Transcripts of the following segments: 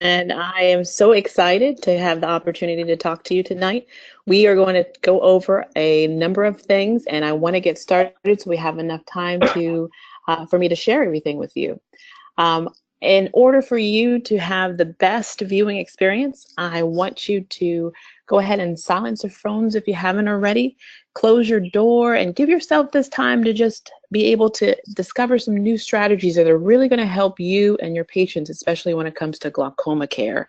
And I am so excited to have the opportunity to talk to you tonight. We are going to go over a number of things, and I want to get started so we have enough time for me to share everything with you. In order for you to have the best viewing experience, I want you to go ahead and silence your phones if you haven't already. Close your door and give yourself this time to just be able to discover some new strategies that are really going to help you and your patients, especially when it comes to glaucoma care.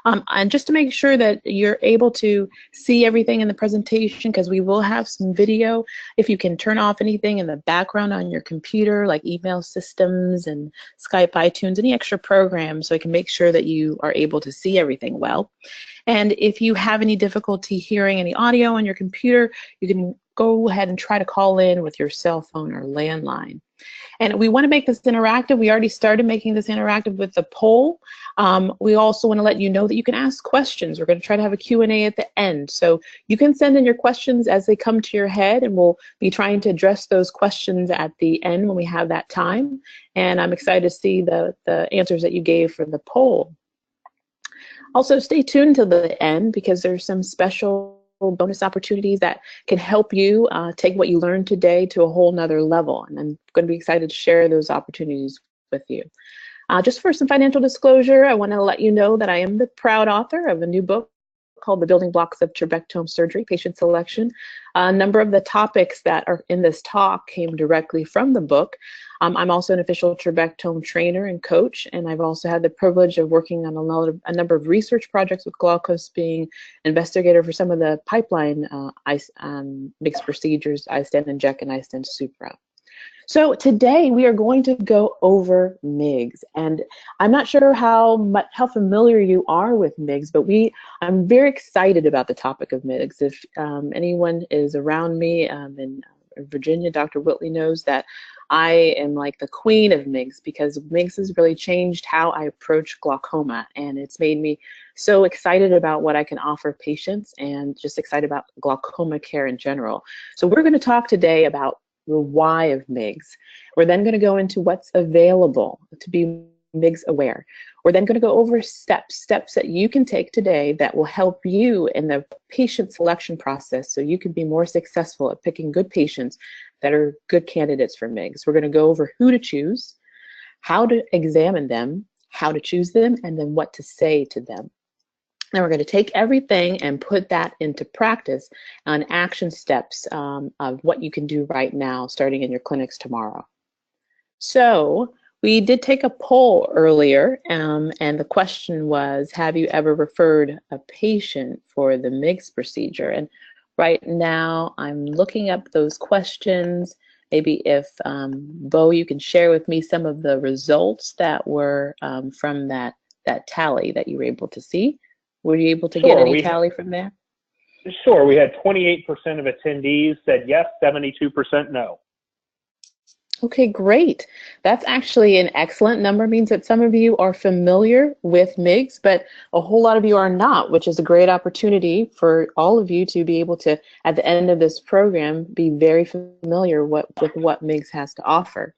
And just to make sure that you're able to see everything in the presentation, because we will have some video, if you can turn off anything in the background on your computer, like email systems and Skype, iTunes, any extra programs, so I can make sure that you are able to see everything well. And if you have any difficulty hearing any audio on your computer, you can go ahead and try to call in with your cell phone or landline. And we want to make this interactive. We already started making this interactive with the poll. We also want to let you know that you can ask questions. We're going to try to have a Q&A at the end. So you can send in your questions as they come to your head, and we'll be trying to address those questions at the end when we have that time. And I'm excited to see the answers that you gave for the poll. Also, stay tuned to the end because there's some special bonus opportunities that can help you take what you learned today to a whole nother level. And I'm going to be excited to share those opportunities with you. Just for some financial disclosure, I want to let you know that I am the proud author of a new book called The Building Blocks of Trabecular Surgery, Patient Selection. A number of the topics that are in this talk came directly from the book. I'm also an official trabectome trainer and coach, and I've also had the privilege of working on a number of research projects with Glaukos, being investigator for some of the pipeline MIGS procedures, iStent inject and iStent Supra. So today we are going to go over MIGS, and I'm not sure how familiar you are with MIGS, but I'm very excited about the topic of MIGS. If anyone is around me in Virginia, Dr. Whitley knows that I am like the queen of MIGS, because MIGS has really changed how I approach glaucoma, and it's made me so excited about what I can offer patients and just excited about glaucoma care in general. So we're going to talk today about the why of MIGS. We're then going to go into what's available to be MIGS aware. We're then going to go over steps that you can take today that will help you in the patient selection process so you can be more successful at picking good patients that are good candidates for MIGS. We're going to go over who to choose, how to examine them, how to choose them, and then what to say to them. Now we're going to take everything and put that into practice on action steps of what you can do right now, starting in your clinics tomorrow. So we did take a poll earlier, and the question was, have you ever referred a patient for the MIGS procedure? And right now I'm looking up those questions. Maybe if, Bo, you can share with me some of the results that were from that tally that you were able to see. Were you able to get any tally from there? Sure. We had 28% of attendees said yes, 72% no. Okay, great. That's actually an excellent number. It means that some of you are familiar with MIGS, but a whole lot of you are not, which is a great opportunity for all of you to be able to, at the end of this program, be very familiar with what MIGS has to offer.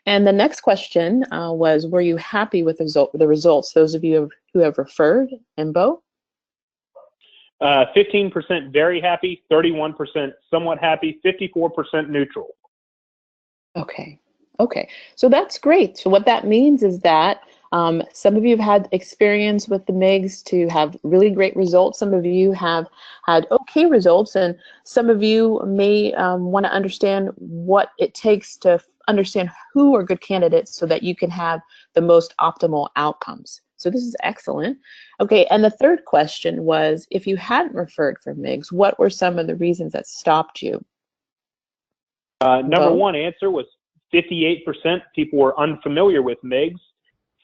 And the next question was, were you happy with the results? Those of you who have referred, and Bo? 15% very happy, 31% somewhat happy, 54% neutral. Okay. So that's great. So what that means is that some of you have had experience with the MIGS to have really great results. Some of you have had okay results, and some of you may want to understand what it takes to understand who are good candidates so that you can have the most optimal outcomes. So this is excellent. Okay, and the third question was, if you hadn't referred for MIGS, what were some of the reasons that stopped you? Number one answer was 58% people were unfamiliar with MIGS,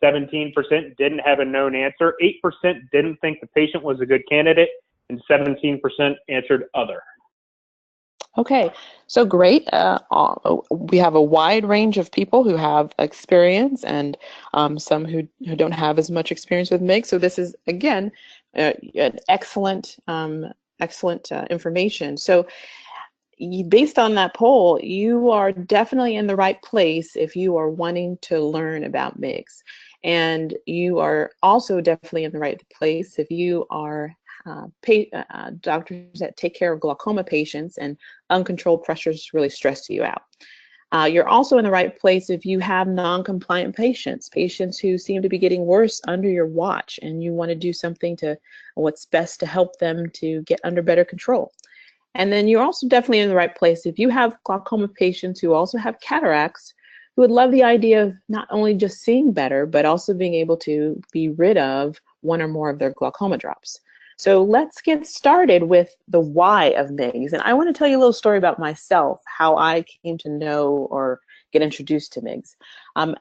17% didn't have a known answer, 8% didn't think the patient was a good candidate, and 17% answered other. Okay, so great. We have a wide range of people who have experience and some who don't have as much experience with MIGS. So this is, again, an excellent information. So based on that poll, you are definitely in the right place if you are wanting to learn about MIGS. And you are also definitely in the right place if you are doctors that take care of glaucoma patients and uncontrolled pressures really stress you out. You're also in the right place if you have non-compliant patients, patients who seem to be getting worse under your watch, and you want to do something to what's best to help them to get under better control. And then you're also definitely in the right place if you have glaucoma patients who also have cataracts, who would love the idea of not only just seeing better, but also being able to be rid of one or more of their glaucoma drops. So let's get started with the why of MIGS. And I want to tell you a little story about myself, how I came to know or get introduced to MIGS.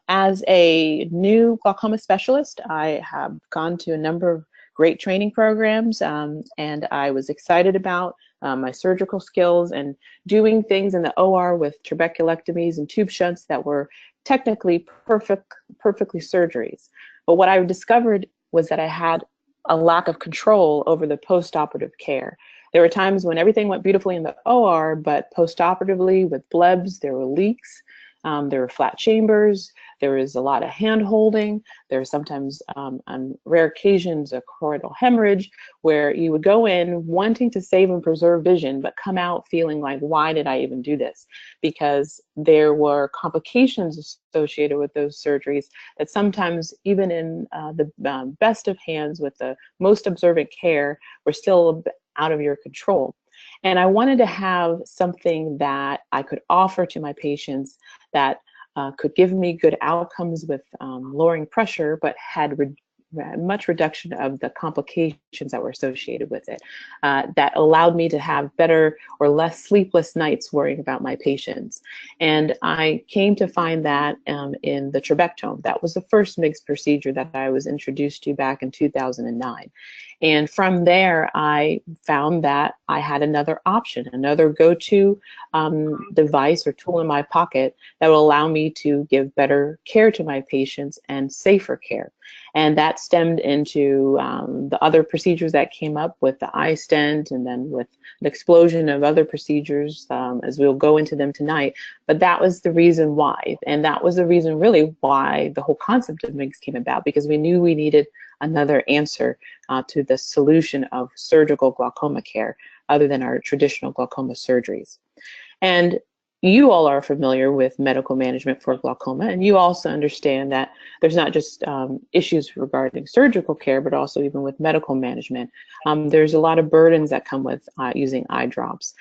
As a new glaucoma specialist, I have gone to a number of great training programs, and I was excited about my surgical skills and doing things in the OR with trabeculectomies and tube shunts that were technically perfectly surgeries. But what I discovered was that I had a lack of control over the post-operative care. There were times when everything went beautifully in the OR, but post-operatively with blebs, there were leaks, there were flat chambers, there was a lot of hand holding, there was sometimes, on rare occasions, a choroidal hemorrhage, where you would go in wanting to save and preserve vision, but come out feeling like, why did I even do this? Because there were complications associated with those surgeries that sometimes, even in the best of hands with the most observant care, were still out of your control. And I wanted to have something that I could offer to my patients that could give me good outcomes with lowering pressure, but had much reduction of the complications that were associated with it. That allowed me to have better or less sleepless nights worrying about my patients. And I came to find that in the trabectome. That was the first MIGS procedure that I was introduced to back in 2009. And from there, I found that I had another option, another go-to device or tool in my pocket that will allow me to give better care to my patients and safer care. And that stemmed into the other procedures that came up with the eye stent, and then with an explosion of other procedures, as we'll go into them tonight. But that was the reason why. And that was the reason really why the whole concept of MIGS came about, because we knew we needed another answer to the solution of surgical glaucoma care other than our traditional glaucoma surgeries. And you all are familiar with medical management for glaucoma, and you also understand that there's not just issues regarding surgical care, but also even with medical management. There's a lot of burdens that come with using eye drops.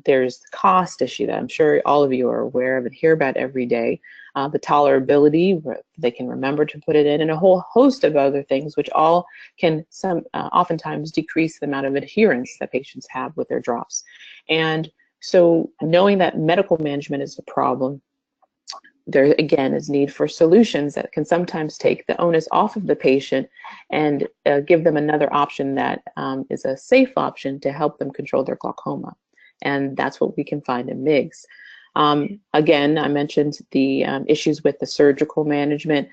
There's the cost issue that I'm sure all of you are aware of and hear about every day. The tolerability, they can remember to put it in, and a whole host of other things, which all can oftentimes decrease the amount of adherence that patients have with their drops. And so knowing that medical management is a problem, there again is need for solutions that can sometimes take the onus off of the patient and give them another option that is a safe option to help them control their glaucoma. And that's what we can find in MIGS. Again, I mentioned the issues with the surgical management,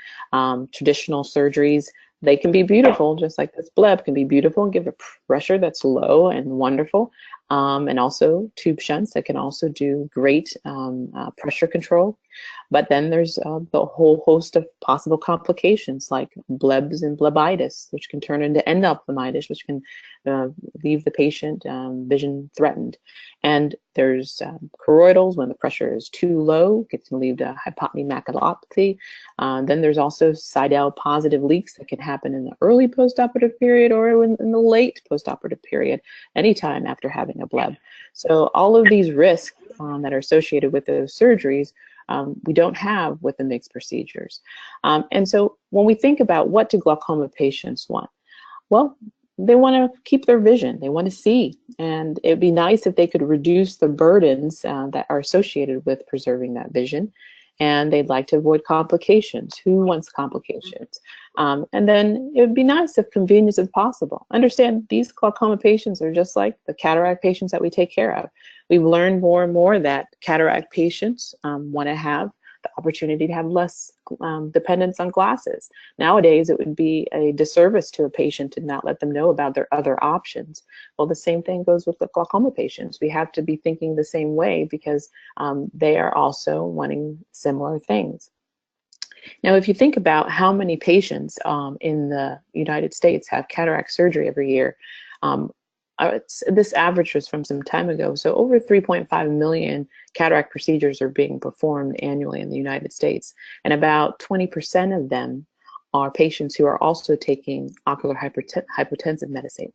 traditional surgeries. They can be beautiful, just like this bleb can be beautiful and give a pressure that's low and wonderful. And also tube shunts that can also do great pressure control. But then there's the whole host of possible complications like blebs and blebitis, which can turn into endophthalmitis, which can leave the patient vision threatened. And there's choroidals when the pressure is too low, it can lead to hypotony maculopathy. Then there's also Seidel positive leaks that can happen in the early postoperative period or in the late postoperative period, anytime after having a bleb. So all of these risks that are associated with those surgeries, we don't have with the MIGS procedures. And so when we think about what do glaucoma patients want? Well, they want to keep their vision, they want to see, and it'd be nice if they could reduce the burdens that are associated with preserving that vision, and they'd like to avoid complications. Who wants complications? And then it would be nice if convenience is possible. Understand these glaucoma patients are just like the cataract patients that we take care of. We've learned more and more that cataract patients want to have the opportunity to have less dependence on glasses. Nowadays, it would be a disservice to a patient to not let them know about their other options. Well, the same thing goes with the glaucoma patients. We have to be thinking the same way because they are also wanting similar things. Now, if you think about how many patients in the United States have cataract surgery every year, um, this average was from some time ago. So over 3.5 million cataract procedures are being performed annually in the United States, and about 20% of them are patients who are also taking ocular hypotensive medicine.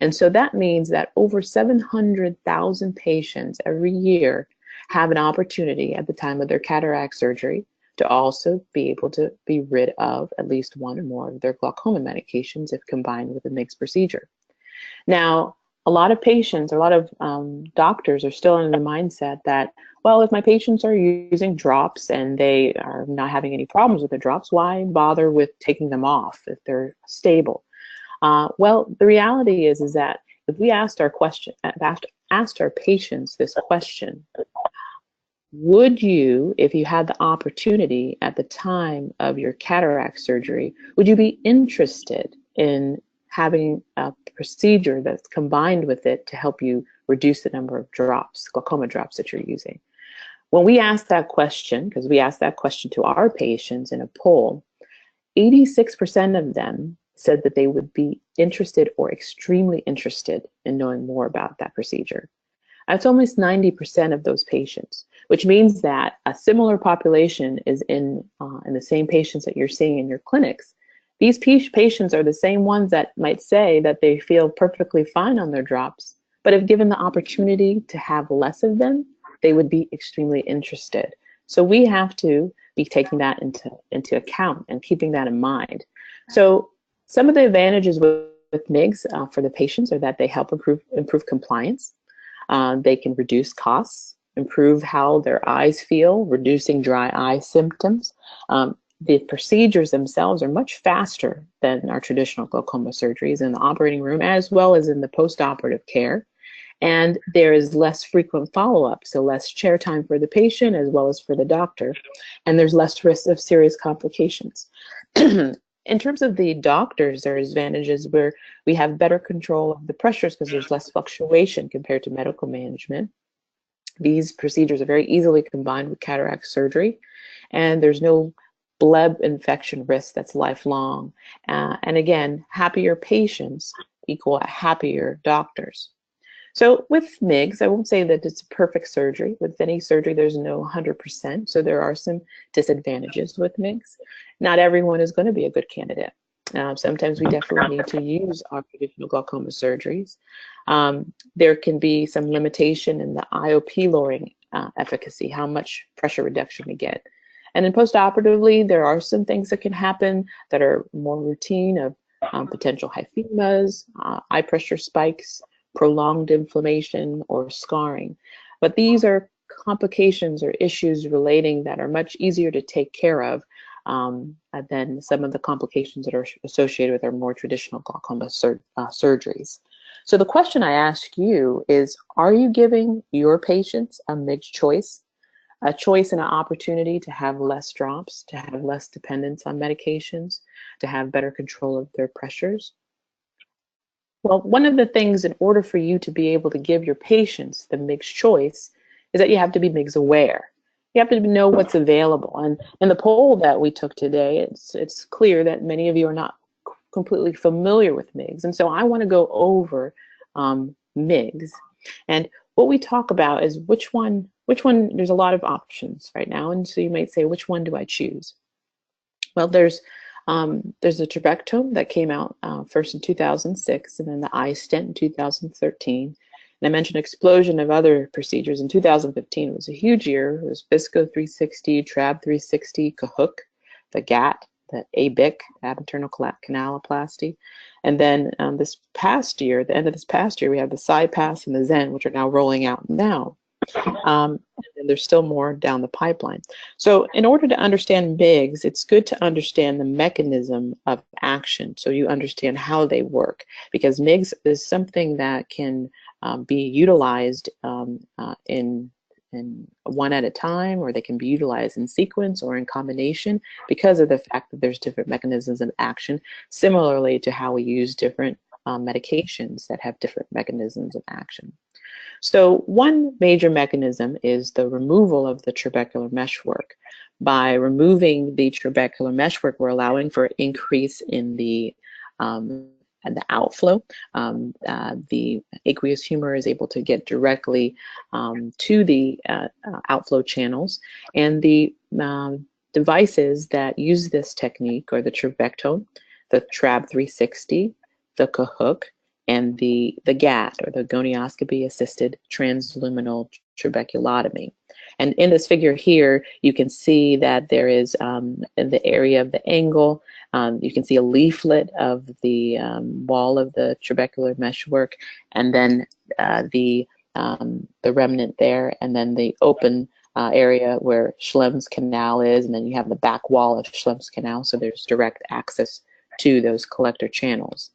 And so that means that over 700,000 patients every year have an opportunity at the time of their cataract surgery to also be able to be rid of at least one or more of their glaucoma medications if combined with a MIGS procedure. Now, a lot of patients, a lot of doctors are still in the mindset that, well, if my patients are using drops and they are not having any problems with the drops, why bother with taking them off if they're stable? Well, the reality is that if we asked our patients this question, would you, if you had the opportunity at the time of your cataract surgery, would you be interested in having a procedure that's combined with it to help you reduce the number of drops, glaucoma drops that you're using? When we asked that question, because we asked that question to our patients in a poll, 86% of them said that they would be interested or extremely interested in knowing more about that procedure. That's almost 90% of those patients, which means that a similar population is in the same patients that you're seeing in your clinics. These patients are the same ones that might say that they feel perfectly fine on their drops, but if given the opportunity to have less of them, they would be extremely interested. So we have to be taking that into account and keeping that in mind. So some of the advantages with MIGS for the patients are that they help improve compliance. They can reduce costs, improve how their eyes feel, reducing dry eye symptoms. The procedures themselves are much faster than our traditional glaucoma surgeries in the operating room, as well as in the post-operative care. And there is less frequent follow-up, so less chair time for the patient as well as for the doctor, and there's less risk of serious complications. In terms of the doctors, there are advantages where we have better control of the pressures because there's less fluctuation compared to medical management. These procedures are very easily combined with cataract surgery, and there's no bleb infection risk that's lifelong. And again, happier patients equal happier doctors. So with MIGS, I won't say that it's a perfect surgery. With any surgery, there's no 100%. So there are some disadvantages with MIGS. Not everyone is going to be a good candidate. Sometimes we definitely need to use our traditional glaucoma surgeries. There can be some limitation in the IOP lowering efficacy, how much pressure reduction we get. And then post-operatively, there are some things that can happen that are more routine of potential hyphemas, eye pressure spikes, prolonged inflammation, or scarring. But these are complications or issues relating that are much easier to take care of than some of the complications that are associated with our more traditional glaucoma surgeries. So the question I ask you is, are you giving your patients a MIGS choice? A choice and an opportunity to have less drops, to have less dependence on medications, to have better control of their pressures? Well, one of the things in order for you to be able to give your patients the MIGS choice is that you have to be MIGS aware. You have to know what's available. And in the poll that we took today, it's clear that many of you are not completely familiar with MIGS. And so I want to go over MIGS. And what we talk about is which one, there's a lot of options right now. And so you might say, which one do I choose? Well, there's a trabectome that came out first in 2006, and then the eye stent in 2013. And I mentioned an explosion of other procedures. In 2015, it was a huge year. It was Visco 360, Trab 360, Cahook, the GAT, the ABIC, ab internal canaloplasty. And then this past year, at the end of this past year, we have the SiPass and the Zen, which are now rolling out now. And there's still more down the pipeline. So in order to understand MIGS, it's good to understand the mechanism of action so you understand how they work, because MIGS is something that can be utilized in one at a time, or they can be utilized in sequence or in combination because of the fact that there's different mechanisms of action, similarly to how we use different medications that have different mechanisms of action. So one major mechanism is the removal of the trabecular meshwork. by removing the trabecular meshwork, we're allowing for increase in the outflow. The aqueous humor is able to get directly to the outflow channels, and the devices that use this technique are the trabectome, the TRAB 360, the Cahook, and the GAT, or the gonioscopy assisted transluminal trabeculotomy. And in this figure here, you can see that there is in the area of the angle, you can see a leaflet of the wall of the trabecular meshwork, and then the remnant there, and then the open area where Schlemm's canal is, and then you have the back wall of Schlemm's canal, so there's direct access to those collector channels.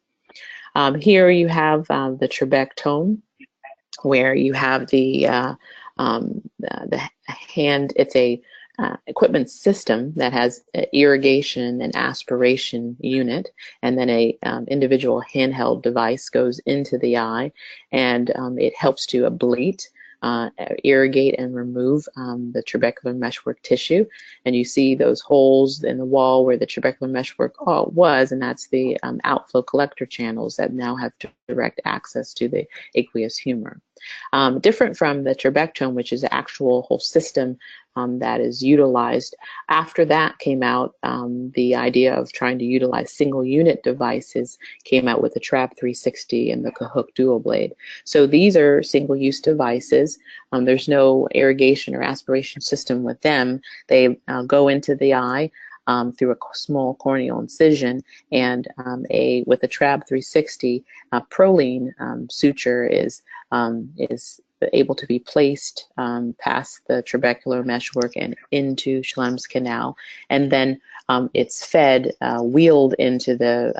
Here you have the trabectome, where you have the hand. It's a equipment system that has irrigation and aspiration unit, and then a individual handheld device goes into the eye, and it helps to ablate, irrigate, and remove the trabecular meshwork tissue. And you see those holes in the wall where the trabecular meshwork was, and that's the outflow collector channels that now have direct access to the aqueous humor. Different from the trabectome, which is the actual whole system that is utilized. After that came out, the idea of trying to utilize single unit devices came out with the TRAB 360 and the Cahook dual blade. So these are single use devices. There's no irrigation or aspiration system with them. They go into the eye through a small corneal incision, and with the TRAB 360, Prolene suture is able to be placed past the trabecular meshwork and into Schlemm's canal, and then it's fed, wheeled into the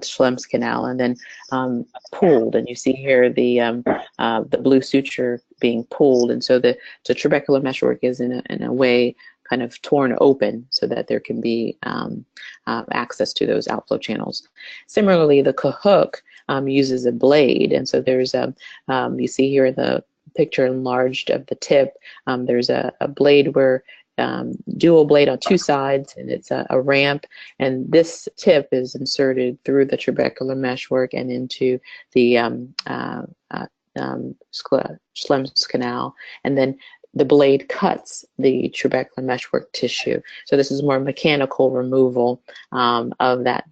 Schlemm's canal, and then pulled. And you see here the blue suture being pulled, and so the trabecular meshwork is in a way kind of torn open so that there can be access to those outflow channels. Similarly, the Cahook uses a blade, and so there's you see here the picture enlarged of the tip. There's a blade where dual blade on two sides, and it's a ramp, and this tip is inserted through the trabecular meshwork and into the Schlemm's canal, and then the blade cuts the trabecular meshwork tissue. So this is more mechanical removal of that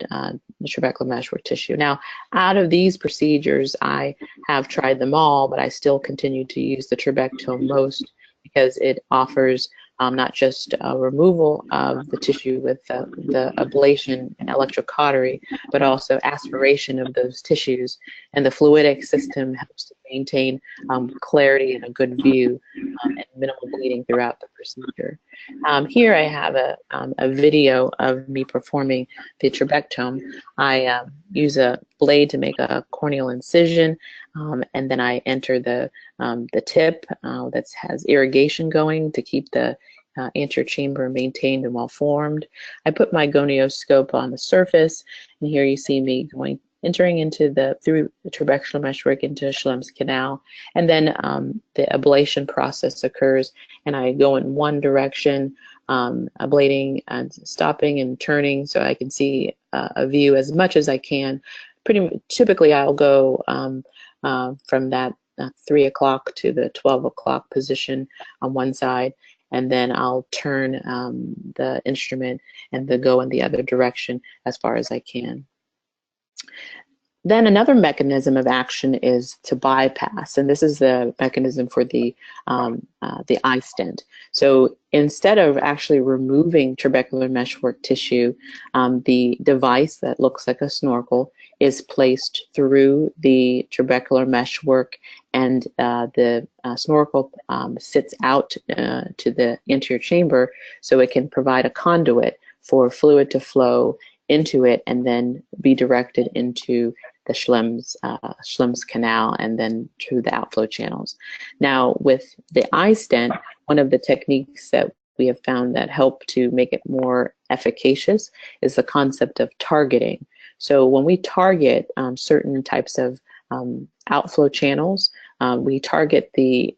trabecular meshwork tissue. Now, out of these procedures, I have tried them all, but I still continue to use the trabectome most because it offers not just removal of the tissue with the ablation and electrocautery, but also aspiration of those tissues. And the fluidic system helps to maintain clarity and a good view and minimal bleeding throughout the procedure. Here I have a video of me performing the trabectome. I use a blade to make a corneal incision, and then I enter the tip that has irrigation going to keep the anterior chamber maintained and well formed. I put my gonioscope on the surface, and here you see me entering into through the trabecular meshwork into Schlemm's canal, and then the ablation process occurs, and I go in one direction, ablating and stopping and turning so I can see a view as much as I can. Typically I'll go from that 3 o'clock to the 12 o'clock position on one side, and then I'll turn the instrument and go in the other direction as far as I can. Then another mechanism of action is to bypass, and this is the mechanism for the eye stent. So instead of actually removing trabecular meshwork tissue, the device that looks like a snorkel is placed through the trabecular meshwork, and the snorkel sits out to the anterior chamber, so it can provide a conduit for fluid to flow into it and then be directed into the Schlemm's canal and then through the outflow channels. Now, with the eye stent, one of the techniques that we have found that help to make it more efficacious is the concept of targeting. So when we target certain types of outflow channels, we target the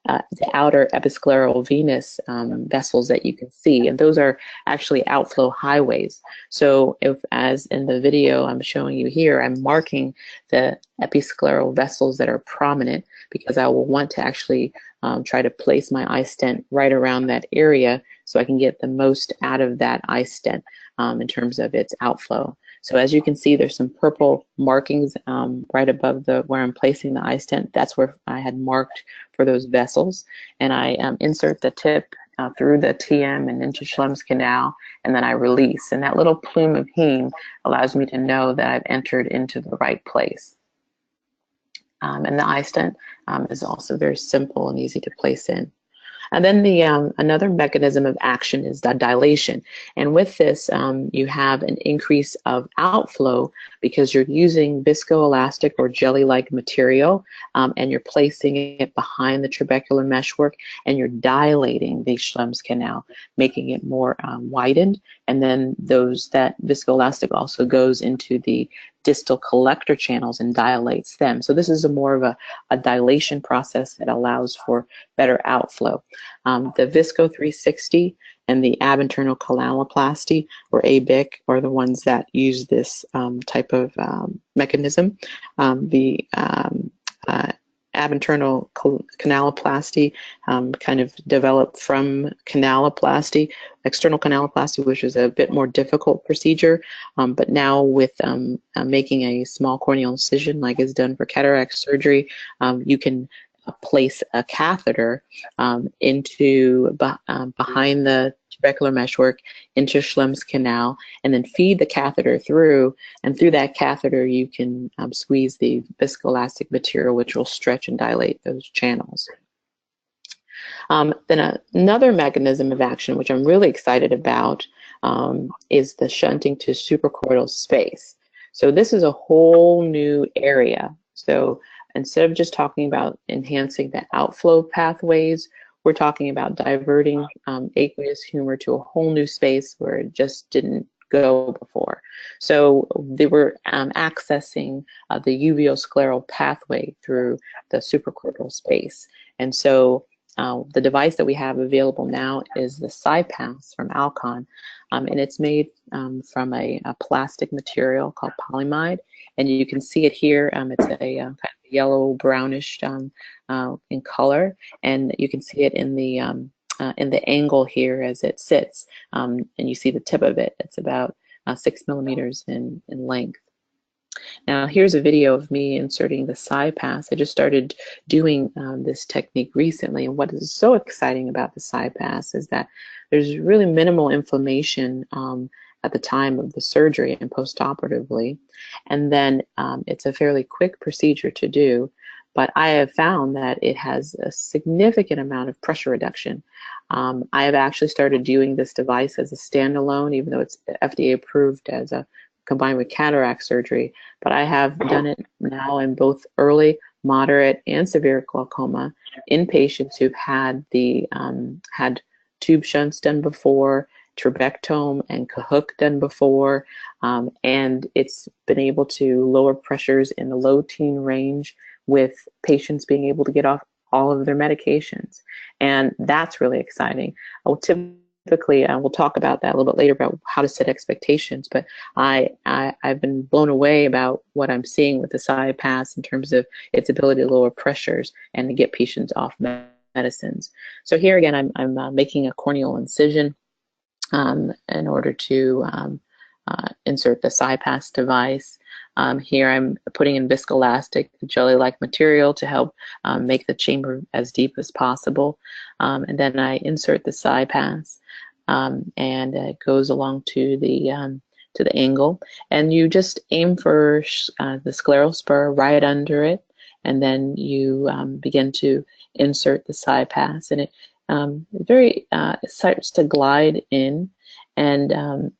the outer episcleral venous vessels that you can see, and those are actually outflow highways. So if, as in the video I'm showing you here, I'm marking the episcleral vessels that are prominent, because I will want to actually try to place my eye stent right around that area so I can get the most out of that eye stent in terms of its outflow. So as you can see, there's some purple markings right above where I'm placing the eye stent. That's where I had marked for those vessels. And I insert the tip through the TM and into Schlemm's canal, and then I release. And that little plume of heme allows me to know that I've entered into the right place. And the eye stent is also very simple and easy to place in. And then the another mechanism of action is the dilation. And with this, you have an increase of outflow because you're using viscoelastic or jelly-like material, and you're placing it behind the trabecular meshwork, and you're dilating the Schlemm's canal, making it more widened. And then that viscoelastic also goes into the distal collector channels and dilates them. So this is more of a dilation process that allows for better outflow. The Visco 360 and the ab internal canaloplasty, or ABIC, are the ones that use this type of mechanism. The ab internal canaloplasty kind of developed from canaloplasty, external canaloplasty, which is a bit more difficult procedure. But now with making a small corneal incision like is done for cataract surgery, you can place a catheter into behind the trabecular meshwork into Schlemm's canal, and then feed the catheter through, and through that catheter you can squeeze the viscoelastic material, which will stretch and dilate those channels. Then another mechanism of action, which I'm really excited about, is the shunting to suprachoroidal space. So this is a whole new area. So instead of just talking about enhancing the outflow pathways, we're talking about diverting aqueous humor to a whole new space where it just didn't go before. So they were accessing the uveoscleral pathway through the suprachoroidal space. And so the device that we have available now is the CyPass from Alcon, and it's made from a plastic material called polyamide, and you can see it here. It's a kind of yellow brownish in color, and you can see it in the angle here as it sits, and you see the tip of it. It's about 6 millimeters in length. Now here's a video of me inserting the CyPass. I just started doing this technique recently, and what is so exciting about the CyPass is that there's really minimal inflammation at the time of the surgery and postoperatively, and then it's a fairly quick procedure to do, but I have found that it has a significant amount of pressure reduction. I have actually started doing this device as a standalone, even though it's FDA approved as a combined with cataract surgery, but I have done it now in both early, moderate, and severe glaucoma in patients who've had had tube shunts done before, trabectome and Cahook done before, and it's been able to lower pressures in the low teen range with patients being able to get off all of their medications, and that's really exciting. Typically, we'll talk about that a little bit later about how to set expectations, but I've been blown away about what I'm seeing with the CyPass in terms of its ability to lower pressures and to get patients off medicines. So here again, I'm making a corneal incision in order to insert the CyPass device. Here I'm putting in viscoelastic jelly-like material to help make the chamber as deep as possible, and then I insert the CyPass, and it goes along to the angle, and you just aim for the scleral spur right under it, and then you begin to insert the CyPass, and it starts to glide in, and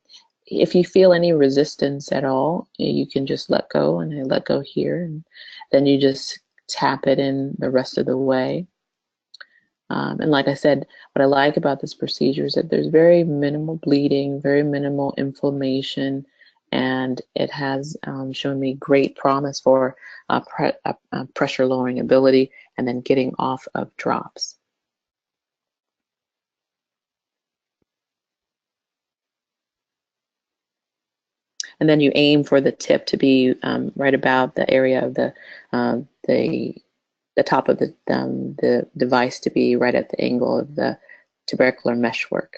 if you feel any resistance at all, you can just let go, and I let go here, and then you just tap it in the rest of the way. And like I said, what I like about this procedure is that there's very minimal bleeding, very minimal inflammation, and it has shown me great promise for pressure lowering ability and then getting off of drops. and then you aim for the tip to be right about the area of the top of the device to be right at the angle of the tubercular meshwork.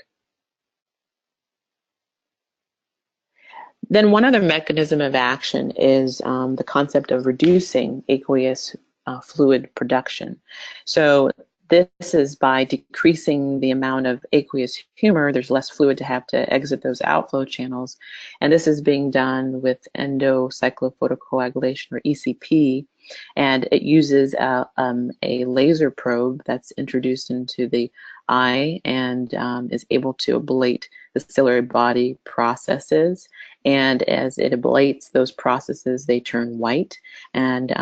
Then one other mechanism of action is the concept of reducing aqueous fluid production. So this is by decreasing the amount of aqueous humor. There's less fluid to have to exit those outflow channels. And this is being done with endocyclophotocoagulation, or ECP. And it uses a laser probe that's introduced into the eye and is able to ablate the ciliary body processes. And as it ablates those processes, they turn white. And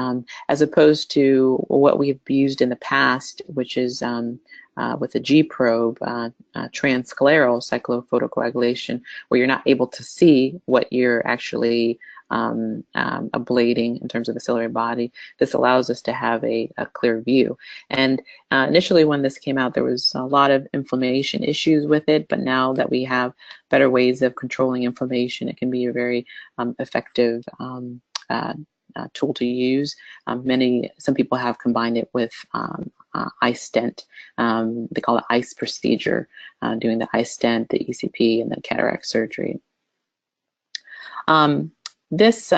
as opposed to what we've used in the past, which is with a G probe, transscleral cyclophotocoagulation, where you're not able to see what you're actually ablating in terms of the ciliary body. This allows us to have a clear view. And initially when this came out, there was a lot of inflammation issues with it, but now that we have better ways of controlling inflammation, it can be a very effective tool to use. Some people have combined it with ice stent. They call it ICE procedure, doing the ice stent, the ECP, and the cataract surgery. This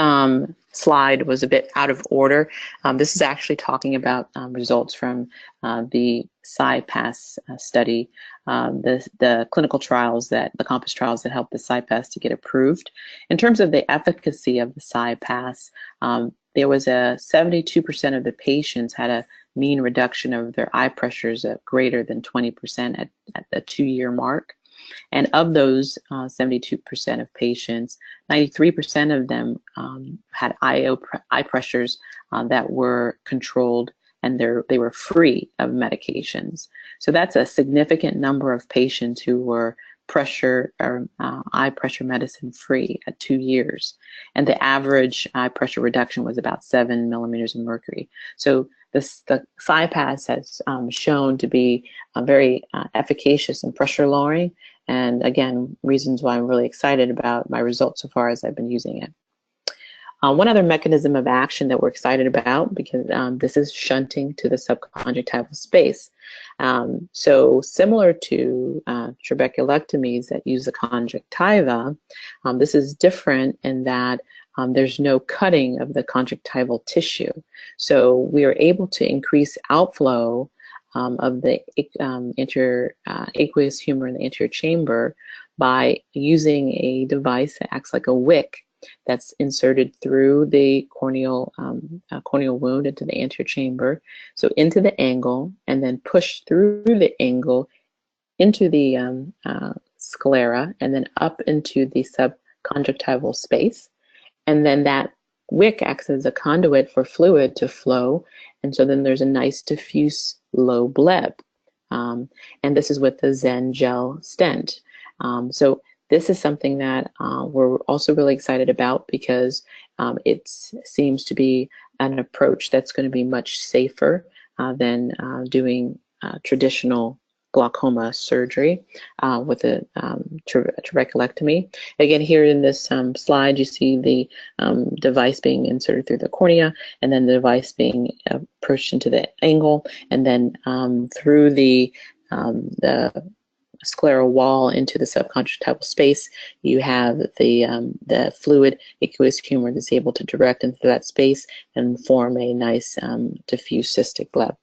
slide was a bit out of order. This is actually talking about results from the CyPass study, the clinical trials, the COMPASS trials that helped the CyPass to get approved. In terms of the efficacy of the CyPass, there was a 72% of the patients had a mean reduction of their eye pressures at greater than 20% at the 2-year mark. And of those 72% of patients, 93% of them had eye pressures that were controlled, and they were free of medications. So that's a significant number of patients who were eye pressure medicine free at 2 years. And the average eye pressure reduction was about 7 millimeters of mercury. So the CyPass has shown to be very efficacious in pressure lowering. And again, reasons why I'm really excited about my results so far as I've been using it. One other mechanism of action that we're excited about, because this is shunting to the subconjunctival space. So similar to trabeculectomies that use the conjunctiva, this is different in that there's no cutting of the conjunctival tissue. So we are able to increase outflow of the aqueous humor in the anterior chamber by using a device that acts like a wick that's inserted through the corneal wound into the anterior chamber, so into the angle, and then pushed through the angle into the sclera, and then up into the subconjunctival space. And then that wick acts as a conduit for fluid to flow, and so then there's a nice diffuse low bleb. And this is with the Zen gel stent. So this is something that we're also really excited about, because it seems to be an approach that's going to be much safer than doing traditional glaucoma surgery with a trabeculectomy. Again, here in this slide, you see the device being inserted through the cornea, and then the device being pushed into the angle, and then through the scleral wall into the subconjunctival space. You have the fluid aqueous humor that's able to direct into that space and form a nice diffuse cystic bleb.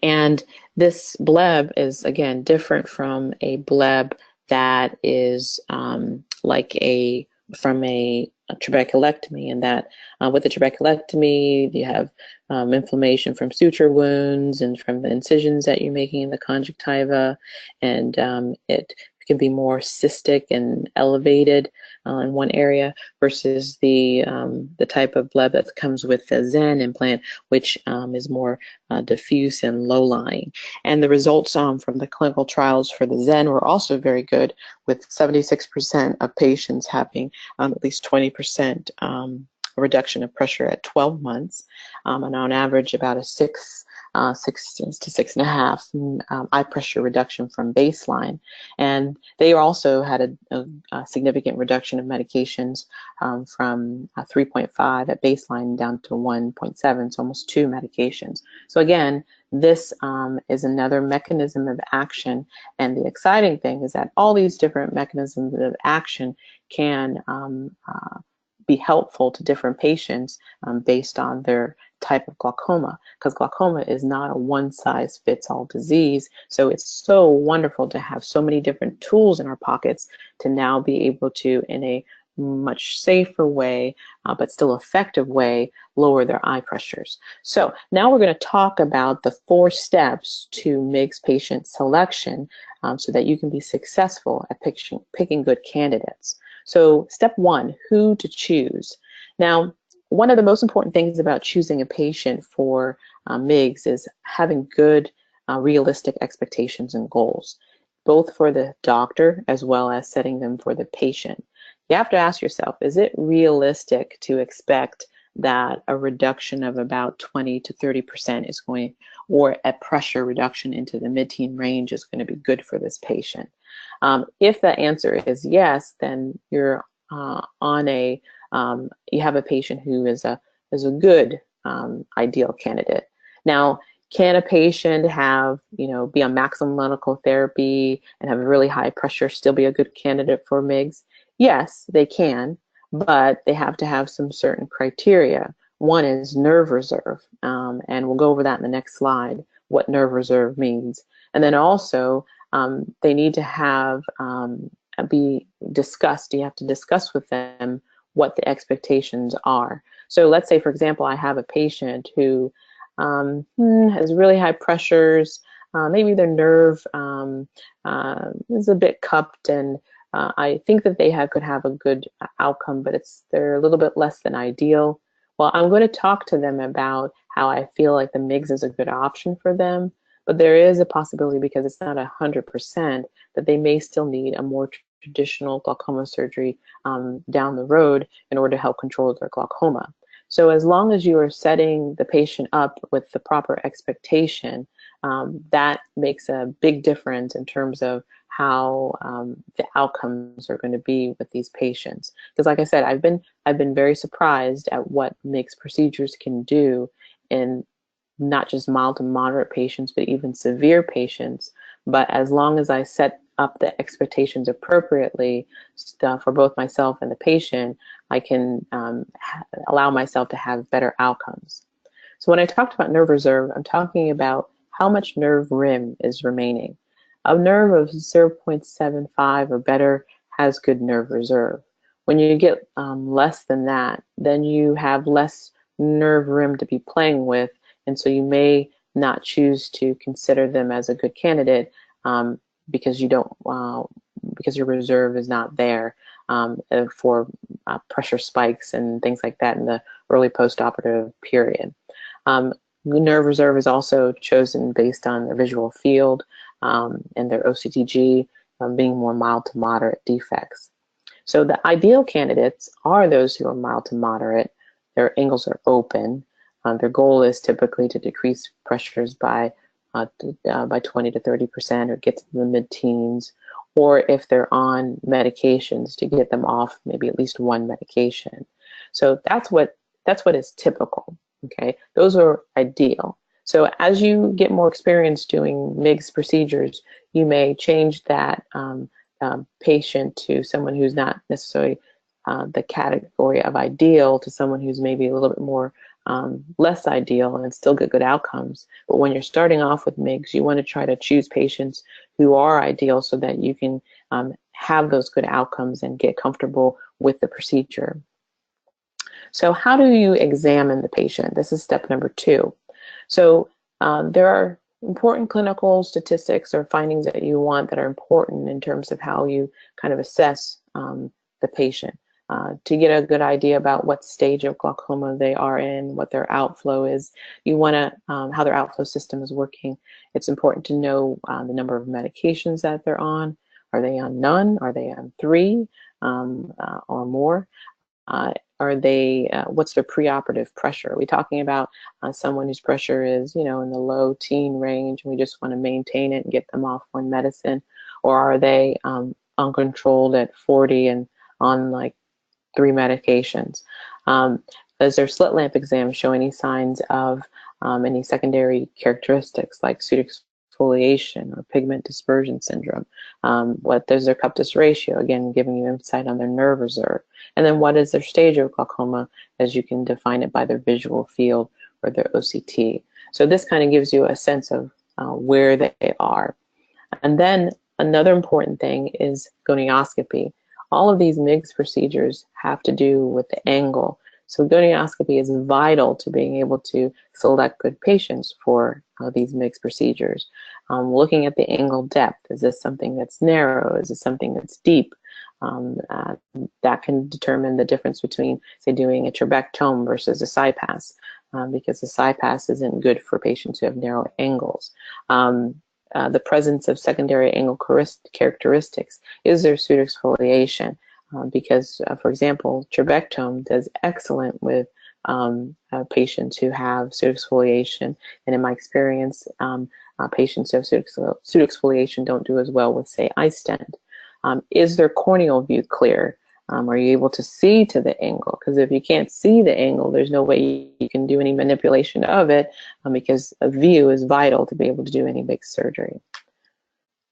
And this bleb is, again, different from a bleb that is from a trabeculectomy, in that with a trabeculectomy, you have inflammation from suture wounds and from the incisions that you're making in the conjunctiva, and it can be more cystic and elevated in one area, versus the type of bleb that comes with the Zen implant, which is more diffuse and low-lying. And the results from the clinical trials for the Zen were also very good, with 76% of patients having at least 20% reduction of pressure at 12 months, and on average about a 6 6 to 6.5 eye pressure reduction from baseline. And they also had a significant reduction of medications from 3.5 at baseline down to 1.7, so almost 2 medications. So again, this is another mechanism of action. And the exciting thing is that all these different mechanisms of action can be helpful to different patients based on their type of glaucoma, because glaucoma is not a one-size-fits-all disease. So it's so wonderful to have so many different tools in our pockets to now be able to, in a much safer way, but still effective way, lower their eye pressures. So now we're going to talk about the 4 steps to MIGS patient selection so that you can be successful at picking good candidates. So step 1, who to choose. Now, one of the most important things about choosing a patient for MIGS is having good, realistic expectations and goals, both for the doctor as well as setting them for the patient. You have to ask yourself, is it realistic to expect that a reduction of about 20 to 30% is going, or a pressure reduction into the mid-teen range is going to be good for this patient? If the answer is yes, then you're on a you have a patient who is a good ideal candidate. Now, can a patient have, be on maximum medical therapy and have really high pressure, still be a good candidate for MIGS? Yes, they can, but they have to have some certain criteria. One is nerve reserve, and we'll go over that in the next slide, what nerve reserve means. And then also, they need to have, be discussed, you have to discuss with them what the expectations are. So let's say, for example, I have a patient who has really high pressures, maybe their nerve is a bit cupped, and I think that they could have a good outcome, but they're a little bit less than ideal. Well, I'm going to talk to them about how I feel like the MIGS is a good option for them, but there is a possibility, because it's not 100%, that they may still need a more traditional glaucoma surgery down the road in order to help control their glaucoma. So as long as you are setting the patient up with the proper expectation, that makes a big difference in terms of how the outcomes are going to be with these patients. Because like I said, I've been very surprised at what MIGS procedures can do in not just mild to moderate patients, but even severe patients. But as long as I set up the expectations appropriately for both myself and the patient, I can allow myself to have better outcomes. So when I talked about nerve reserve, I'm talking about how much nerve rim is remaining. A nerve of 0.75 or better has good nerve reserve. When you get less than that, then you have less nerve rim to be playing with, and so you may not choose to consider them as a good candidate because you don't, because your reserve is not there for pressure spikes and things like that in the early postoperative period. Nerve reserve is also chosen based on their visual field and their OCTG being more mild to moderate defects. So the ideal candidates are those who are mild to moderate. Their angles are open. Their goal is typically to decrease pressures by 20 to 30% or get to the mid-teens, or if they're on medications, to get them off maybe at least one medication. So that's what is typical. Okay, those are ideal. So as you get more experience doing MIGS procedures, you may change that patient to someone who's not necessarily the category of ideal to someone who's maybe a little bit more less ideal and still get good outcomes. But when you're starting off with MIGS, you want to try to choose patients who are ideal so that you can have those good outcomes and get comfortable with the procedure. So how do you examine the patient? This is step number 2. So there are important clinical statistics or findings that you want that are important in terms of how you kind of assess the patient. To get a good idea about what stage of glaucoma they are in, what their outflow is. You want to, how their outflow system is working. It's important to know the number of medications that they're on. Are they on none? Are they on 3 or more? Are they, what's their preoperative pressure? Are we talking about someone whose pressure is, in the low teen range, and we just want to maintain it and get them off one medicine? Or are they uncontrolled at 40 and on like 3 medications? Does their slit lamp exam show any signs of any secondary characteristics like pseudoexfoliation or pigment dispersion syndrome? What is their cup-to ratio? Again, giving you insight on their nerve reserve. And then what is their stage of glaucoma, as you can define it by their visual field or their OCT. So this kind of gives you a sense of where they are. And then another important thing is gonioscopy. All of these MIGS procedures have to do with the angle. So gonioscopy is vital to being able to select good patients for these MIGS procedures. Looking at the angle depth, is this something that's narrow? Is it something that's deep? That can determine the difference between, say, doing a trabectome versus a CyPass, because the CyPass isn't good for patients who have narrow angles. The presence of secondary angle characteristics. Is there pseudoexfoliation? Because, for example, trabectome does excellent with patients who have pseudoexfoliation, and in my experience, patients who have pseudoexfoliation don't do as well with, say, iStent. Is their corneal view clear? Are you able to see to the angle? Because if you can't see the angle, there's no way you can do any manipulation of it, because a view is vital to be able to do any big surgery.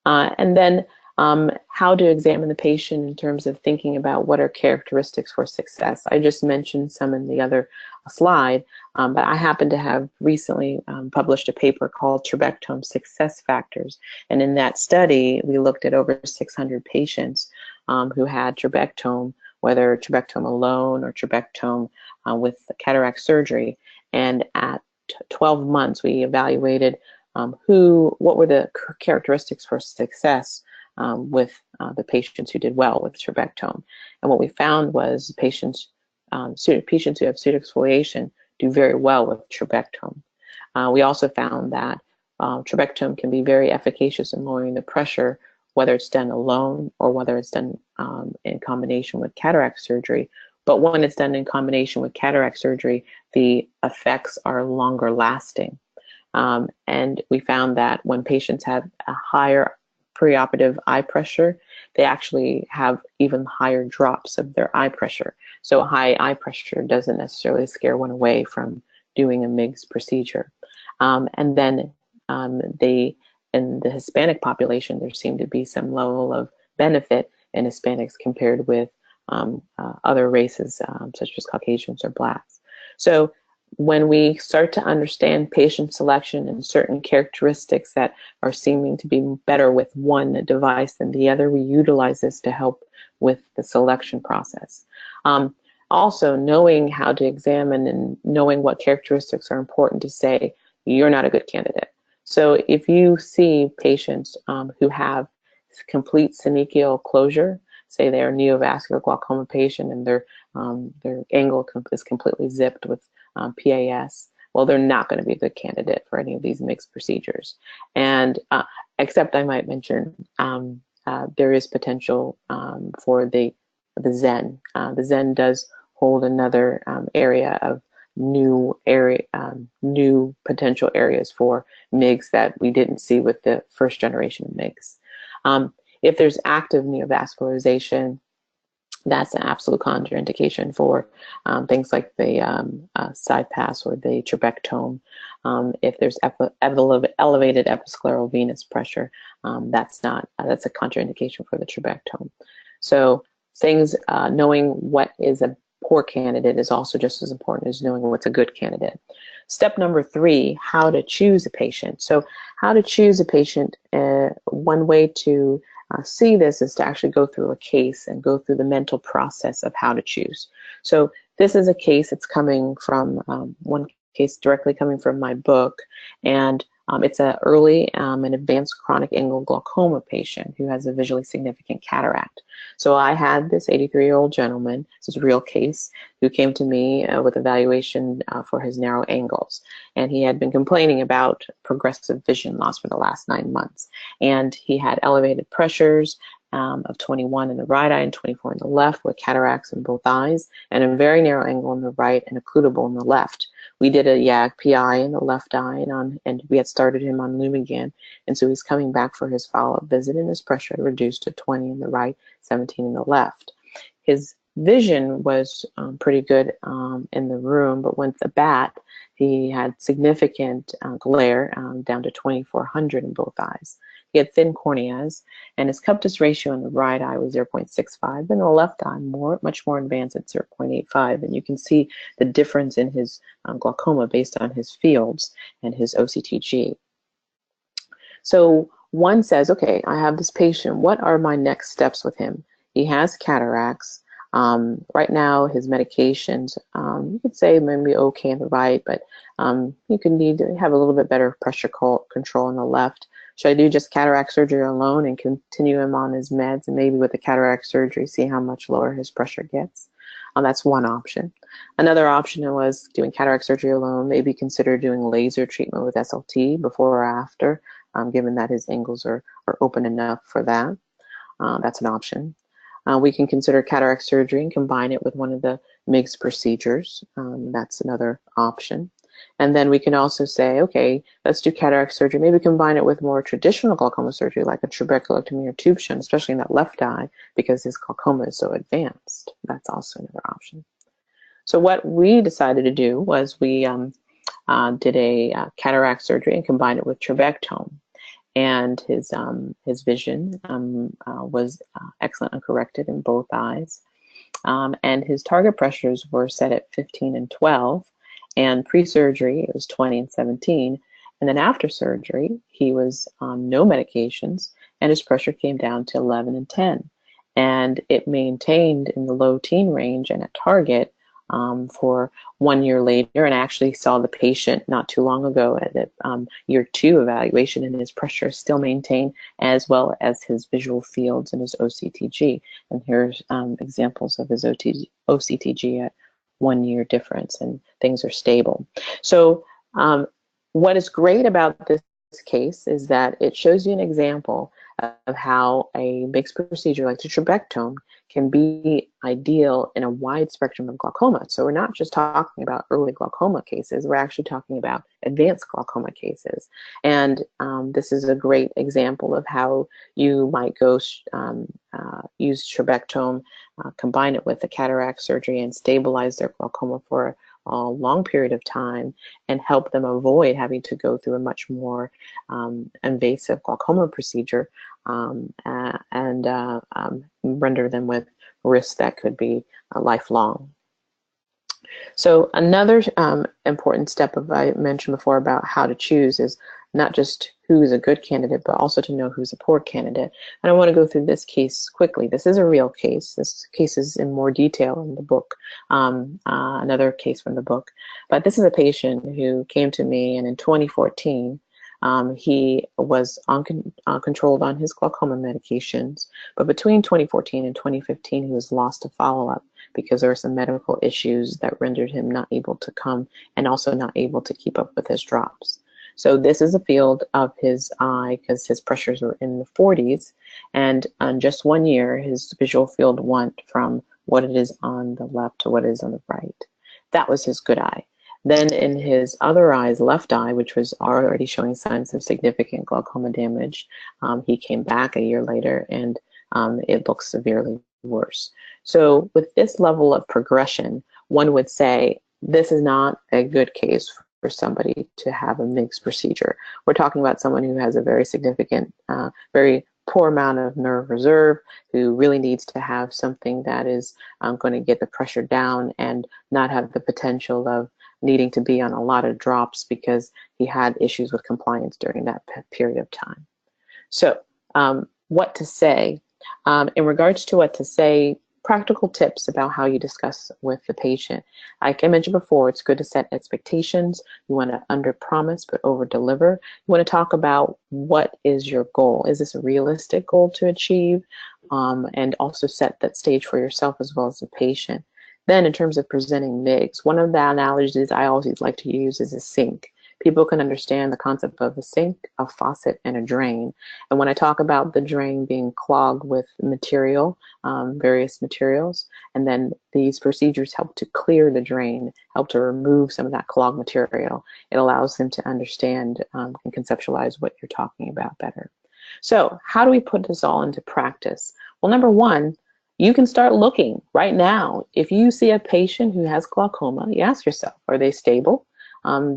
And then how to examine the patient in terms of thinking about what are characteristics for success. I just mentioned some in the other slide, but I happen to have recently published a paper called Trabectome Success Factors. And in that study, we looked at over 600 patients who had trabectome, whether trabectome alone or trabectome with cataract surgery. And at 12 months, we evaluated what were the characteristics for success with the patients who did well with trabectome. And what we found was patients who have pseudoexfoliation do very well with trabectome. We also found that trabectome can be very efficacious in lowering the pressure, whether it's done alone or whether it's done in combination with cataract surgery. But when it's done in combination with cataract surgery, the effects are longer lasting. And we found that when patients have a higher preoperative eye pressure, they actually have even higher drops of their eye pressure. So high eye pressure doesn't necessarily scare one away from doing a MIGS procedure. And then in the Hispanic population, there seemed to be some level of benefit in Hispanics compared with other races, such as Caucasians or Blacks. So when we start to understand patient selection and certain characteristics that are seeming to be better with one device than the other, we utilize this to help with the selection process. Also, knowing how to examine and knowing what characteristics are important to say, you're not a good candidate. So if you see patients who have complete synechial closure, say they're a neovascular glaucoma patient and their angle is completely zipped with PAS, well, they're not going to be a good candidate for any of these MIGS procedures. And except I might mention there is potential for the Zen. The Zen does hold another area of new potential areas for MIGS that we didn't see with the first generation of MIGS. If there's active neovascularization, that's an absolute contraindication for things like the CyPass or the trabectome. If there's elevated episcleral venous pressure, that's a contraindication for the trabectome. So things, knowing what is a poor candidate is also just as important as knowing what's a good candidate. Step number 3, how to choose a patient. So how to choose a patient, one way to see this is to actually go through a case and go through the mental process of how to choose. So this is a case that's coming from, one case directly coming from my book, and it's an early and advanced chronic angle glaucoma patient who has a visually significant cataract. So I had this 83-year-old gentleman, this is a real case, who came to me with evaluation for his narrow angles. And he had been complaining about progressive vision loss for the last 9 months. And he had elevated pressures of 21 in the right eye and 24 in the left, with cataracts in both eyes, and a very narrow angle in the right and occludable in the left. We did a YAG PI in the left eye, and we had started him on Lumigan, and so he's coming back for his follow-up visit, and his pressure had reduced to 20 in the right, 17 in the left. His vision was pretty good in the room, but with the bat, he had significant glare down to 2400 in both eyes. He had thin corneas, and his cup-to ratio in the right eye was 0.65, and the left eye much more advanced at 0.85. And you can see the difference in his glaucoma based on his fields and his OCTG. So one says, okay, I have this patient. What are my next steps with him? He has cataracts. Right now, his medications, you could say maybe okay in the right, but you could need to have a little bit better pressure control in the left. Should I do just cataract surgery alone and continue him on his meds, and maybe with the cataract surgery, see how much lower his pressure gets? That's one option. Another option was doing cataract surgery alone, maybe consider doing laser treatment with SLT before or after, given that his angles are open enough for that. That's an option. We can consider cataract surgery and combine it with one of the MIGS procedures. That's another option. And then we can also say, okay, let's do cataract surgery, maybe combine it with more traditional glaucoma surgery like a trabeculectomy or tube shunt, especially in that left eye because his glaucoma is so advanced. That's also another option. So what we decided to do was we did a cataract surgery and combined it with trabectome. And his vision was excellent and corrected in both eyes. And his target pressures were set at 15 and 12. And pre-surgery, it was 20 and 17. And then after surgery, he was on no medications, and his pressure came down to 11 and 10. And it maintained in the low teen range and at target for 1 year later. And I actually saw the patient not too long ago at the year 2 evaluation, and his pressure is still maintained, as well as his visual fields and his OCTG. And here's examples of his OCTG at 1 year difference, and things are stable. So what is great about this case is that it shows you an example of how a MIGS procedure like the trabectome can be ideal in a wide spectrum of glaucoma. So we're not just talking about early glaucoma cases, we're actually talking about advanced glaucoma cases. And this is a great example of how you might go use trabectome, combine it with the cataract surgery, and stabilize their glaucoma for a long period of time and help them avoid having to go through a much more invasive glaucoma procedure and render them with risks that could be lifelong. So another important step I mentioned before about how to choose is not just who's a good candidate, but also to know who's a poor candidate. And I want to go through this case quickly. This is a real case. This case is in more detail in the book, another case from the book. But this is a patient who came to me, and in 2014, he was controlled on his glaucoma medications. But between 2014 and 2015, he was lost to follow-up because there were some medical issues that rendered him not able to come and also not able to keep up with his drops. So this is a field of his eye because his pressures were in the 40s, and in just 1 year, his visual field went from what it is on the left to what it is on the right. That was his good eye. Then in his other eye's left eye, which was already showing signs of significant glaucoma damage, he came back a year later, and it looks severely worse. So with this level of progression, one would say this is not a good case for somebody to have a MIGS procedure. We're talking about someone who has a very significant, very poor amount of nerve reserve, who really needs to have something that is going to get the pressure down and not have the potential of needing to be on a lot of drops because he had issues with compliance during that period of time. So what to say? In regards to what to say, practical tips about how you discuss with the patient. Like I mentioned before, it's good to set expectations. You want to under-promise but over-deliver. You want to talk about what is your goal. Is this a realistic goal to achieve? And also set that stage for yourself as well as the patient. Then in terms of presenting MIGS, one of the analogies I always like to use is a sink, people can understand the concept of a sink, a faucet, and a drain. And when I talk about the drain being clogged with material, various materials, and then these procedures help to clear the drain, help to remove some of that clogged material. It allows them to understand and conceptualize what you're talking about better. So how do we put this all into practice? Well, number one, you can start looking right now. If you see a patient who has glaucoma, you ask yourself, are they stable?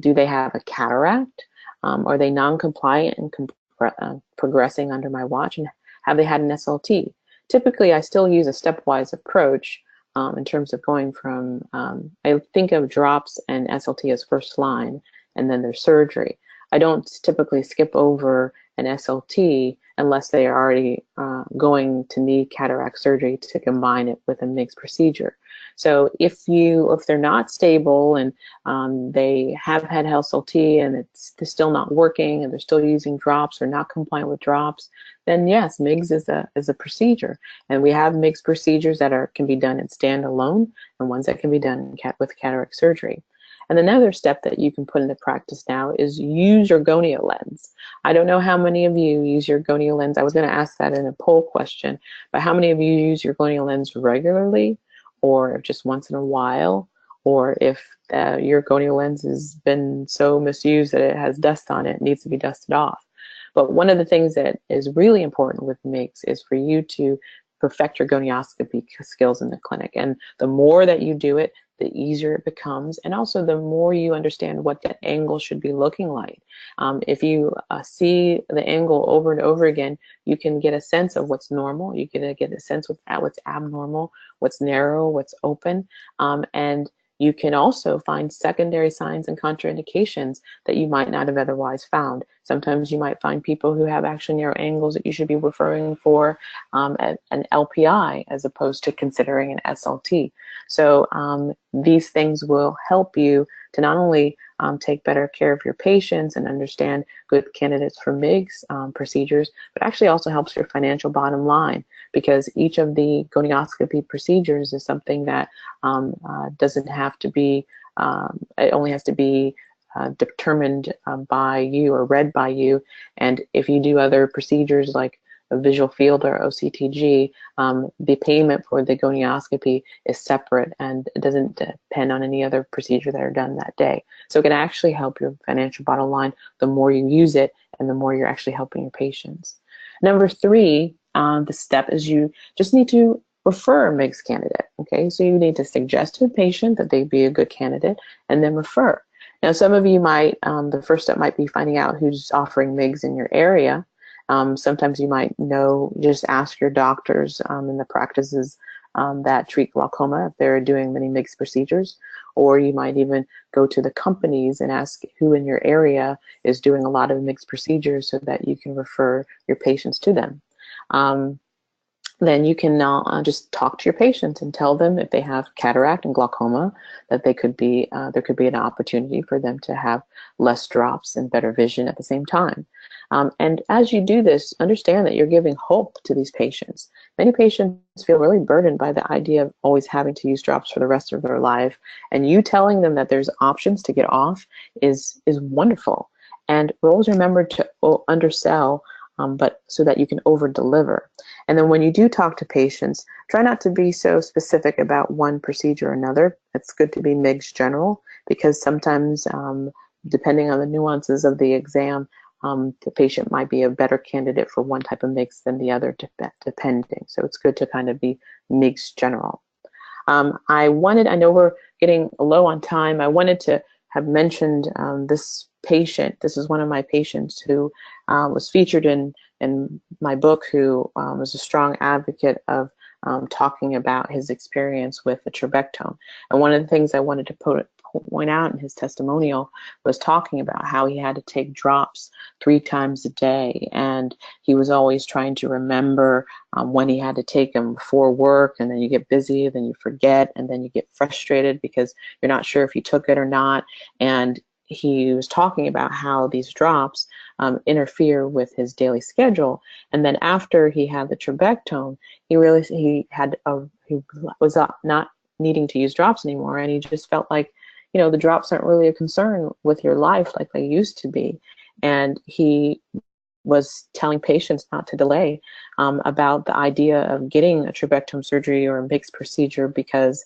Do they have a cataract? Are they non-compliant and progressing under my watch? And have they had an SLT? Typically, I still use a stepwise approach in terms of going from, I think of drops and SLT as first line, and then there's surgery. I don't typically skip over an SLT unless they are already going to need cataract surgery to combine it with a MIGS procedure. So if they're not stable and they have had SLT and it's still not working and they're still using drops or not compliant with drops, then yes, MIGS is a procedure. And we have MIGS procedures that can be done in standalone and ones that can be done with cataract surgery. And another step that you can put into practice now is use your gonio lens. I don't know how many of you use your gonio lens. I was going to ask that in a poll question, but how many of you use your gonio lens regularly, or just once in a while, or if your gonio lens has been so misused that it has dust on it, it needs to be dusted off. But one of the things that is really important with MIGS is for you to perfect your gonioscopy skills in the clinic. And the more that you do it, the easier it becomes, and also the more you understand what that angle should be looking like. If you see the angle over and over again, you can get a sense of what's normal. You can get a sense of what's abnormal, what's narrow, what's open, and you can also find secondary signs and contraindications that you might not have otherwise found. Sometimes you might find people who have actually narrow angles that you should be referring for an LPI as opposed to considering an SLT. So these things will help you to not only take better care of your patients and understand good candidates for MIGS procedures, but actually also helps your financial bottom line, because each of the gonioscopy procedures is something that doesn't have to be, it only has to be determined by you or read by you. And if you do other procedures like a visual field or OCTG, the payment for the gonioscopy is separate and it doesn't depend on any other procedure that are done that day. So it can actually help your financial bottom line the more you use it and the more you're actually helping your patients. Number three, the step is you just need to refer a MIGS candidate. Okay, so you need to suggest to a patient that they'd be a good candidate and then refer. Now, some of you might, the first step might be finding out who's offering MIGS in your area. Sometimes you might know, just ask your doctors in the practices that treat glaucoma if they're doing many MIGS procedures, or you might even go to the companies and ask who in your area is doing a lot of MIGS procedures so that you can refer your patients to them. Then you can now just talk to your patients and tell them if they have cataract and glaucoma that they could be there could be an opportunity for them to have less drops and better vision at the same time. And as you do this, understand that you're giving hope to these patients. Many patients feel really burdened by the idea of always having to use drops for the rest of their life, and you telling them that there's options to get off is wonderful. And always remember to undersell, but so that you can over-deliver. And then when you do talk to patients, try not to be so specific about one procedure or another. It's good to be MIGS general, because sometimes, depending on the nuances of the exam, the patient might be a better candidate for one type of MIGS than the other, depending. So it's good to kind of be MIGS general. I know we're getting low on time. I wanted to have mentioned this patient. This is one of my patients who was featured in my book, who was a strong advocate of talking about his experience with the trabectome. And one of the things I wanted to point out in his testimonial was talking about how he had to take drops 3 times a day, and he was always trying to remember when he had to take them before work, and then you get busy, then you forget, and then you get frustrated because you're not sure if you took it or not. And he was talking about how these drops interfere with his daily schedule. And then after he had the trabectome, he realized he was not needing to use drops anymore, and he just felt like you know, the drops aren't really a concern with your life like they used to be. And he was telling patients not to delay about the idea of getting a trabectome surgery or a MIGS procedure because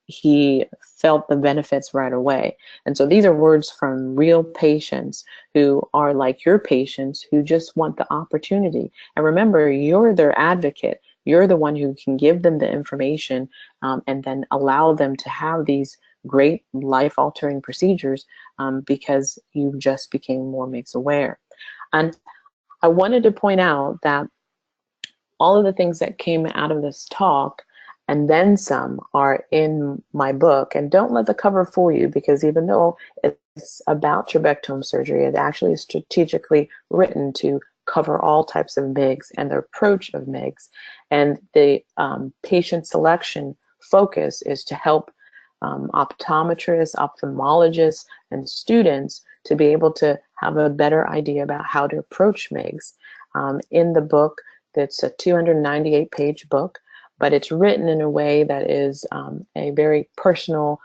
he felt the benefits right away. And so these are words from real patients who are like your patients who just want the opportunity. And remember, you're their advocate. You're the one who can give them the information and then allow them to have these great life-altering procedures because you just became more MIGS aware. And I wanted to point out that all of the things that came out of this talk and then some are in my book. And don't let the cover fool you, because even though it's about trabectome surgery, it actually is strategically written to cover all types of MIGS and the approach of MIGS. And the patient selection focus is to help optometrists, ophthalmologists, and students to be able to have a better idea about how to approach MIGS. In the book, it's a 298-page book, but it's written in a way that is a very personal,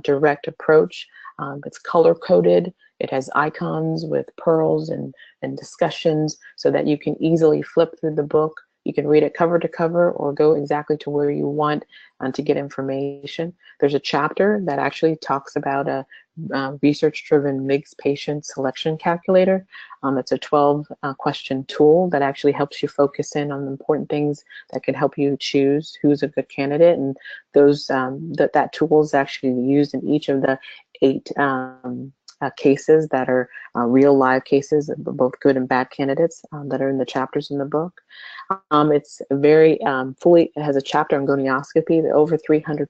direct approach. It's color-coded. It has icons with pearls and discussions so that you can easily flip through the book. You can read it cover to cover or go exactly to where you want to get information. There's a chapter that actually talks about a research-driven MIGS patient selection calculator. It's a 12-question tool that actually helps you focus in on the important things that can help you choose who's a good candidate. And those that tool is actually used in each of the 8 cases that are real live cases, both good and bad candidates that are in the chapters in the book. It's very it has a chapter on gonioscopy, over 300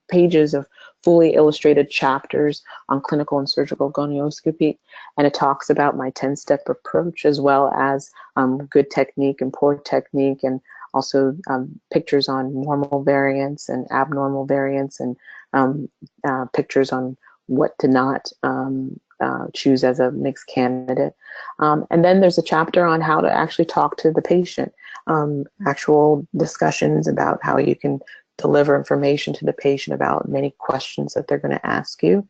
pages of fully illustrated chapters on clinical and surgical gonioscopy. And it talks about my 10-step approach, as well as good technique and poor technique, and also pictures on normal variants and abnormal variants, and pictures on what to not choose as a MIGS candidate. And then there's a chapter on how to actually talk to the patient, actual discussions about how you can deliver information to the patient about many questions that they're going to ask you.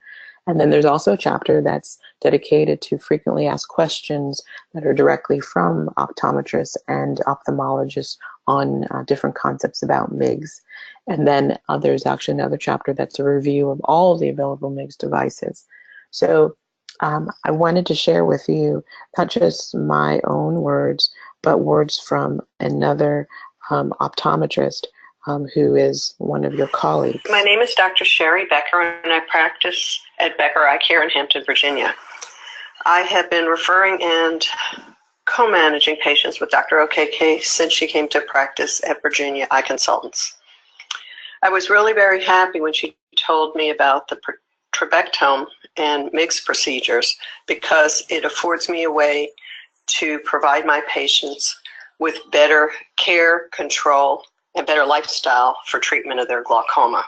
And then there's also a chapter that's dedicated to frequently asked questions that are directly from optometrists and ophthalmologists on different concepts about MIGS. And then there's actually another chapter that's a review of all of the available MIGS devices. So I wanted to share with you not just my own words, but words from another optometrist who is one of your colleagues. My name is Dr. Sherry Becker, and I practice at Becker Eye Care in Hampton, Virginia. I have been referring and co-managing patients with Dr. Okeke since she came to practice at Virginia Eye Consultants. I was really very happy when she told me about the trabectome and MIGS procedures, because it affords me a way to provide my patients with better care, control, and better lifestyle for treatment of their glaucoma.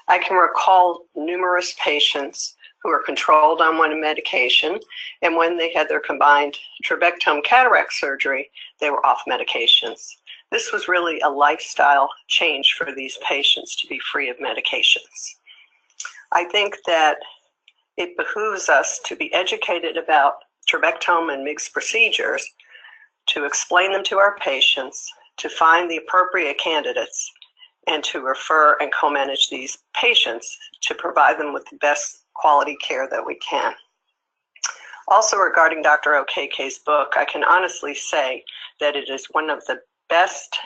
I can recall numerous patients who were controlled on one medication, and when they had their combined trabectome cataract surgery, they were off medications. This was really a lifestyle change for these patients to be free of medications. I think that it behooves us to be educated about trabectome and MIGS procedures, to explain them to our patients, to find the appropriate candidates, and to refer and co-manage these patients to provide them with the best quality care that we can. Also, regarding Dr. Okeke's book, I can honestly say that it is one of the best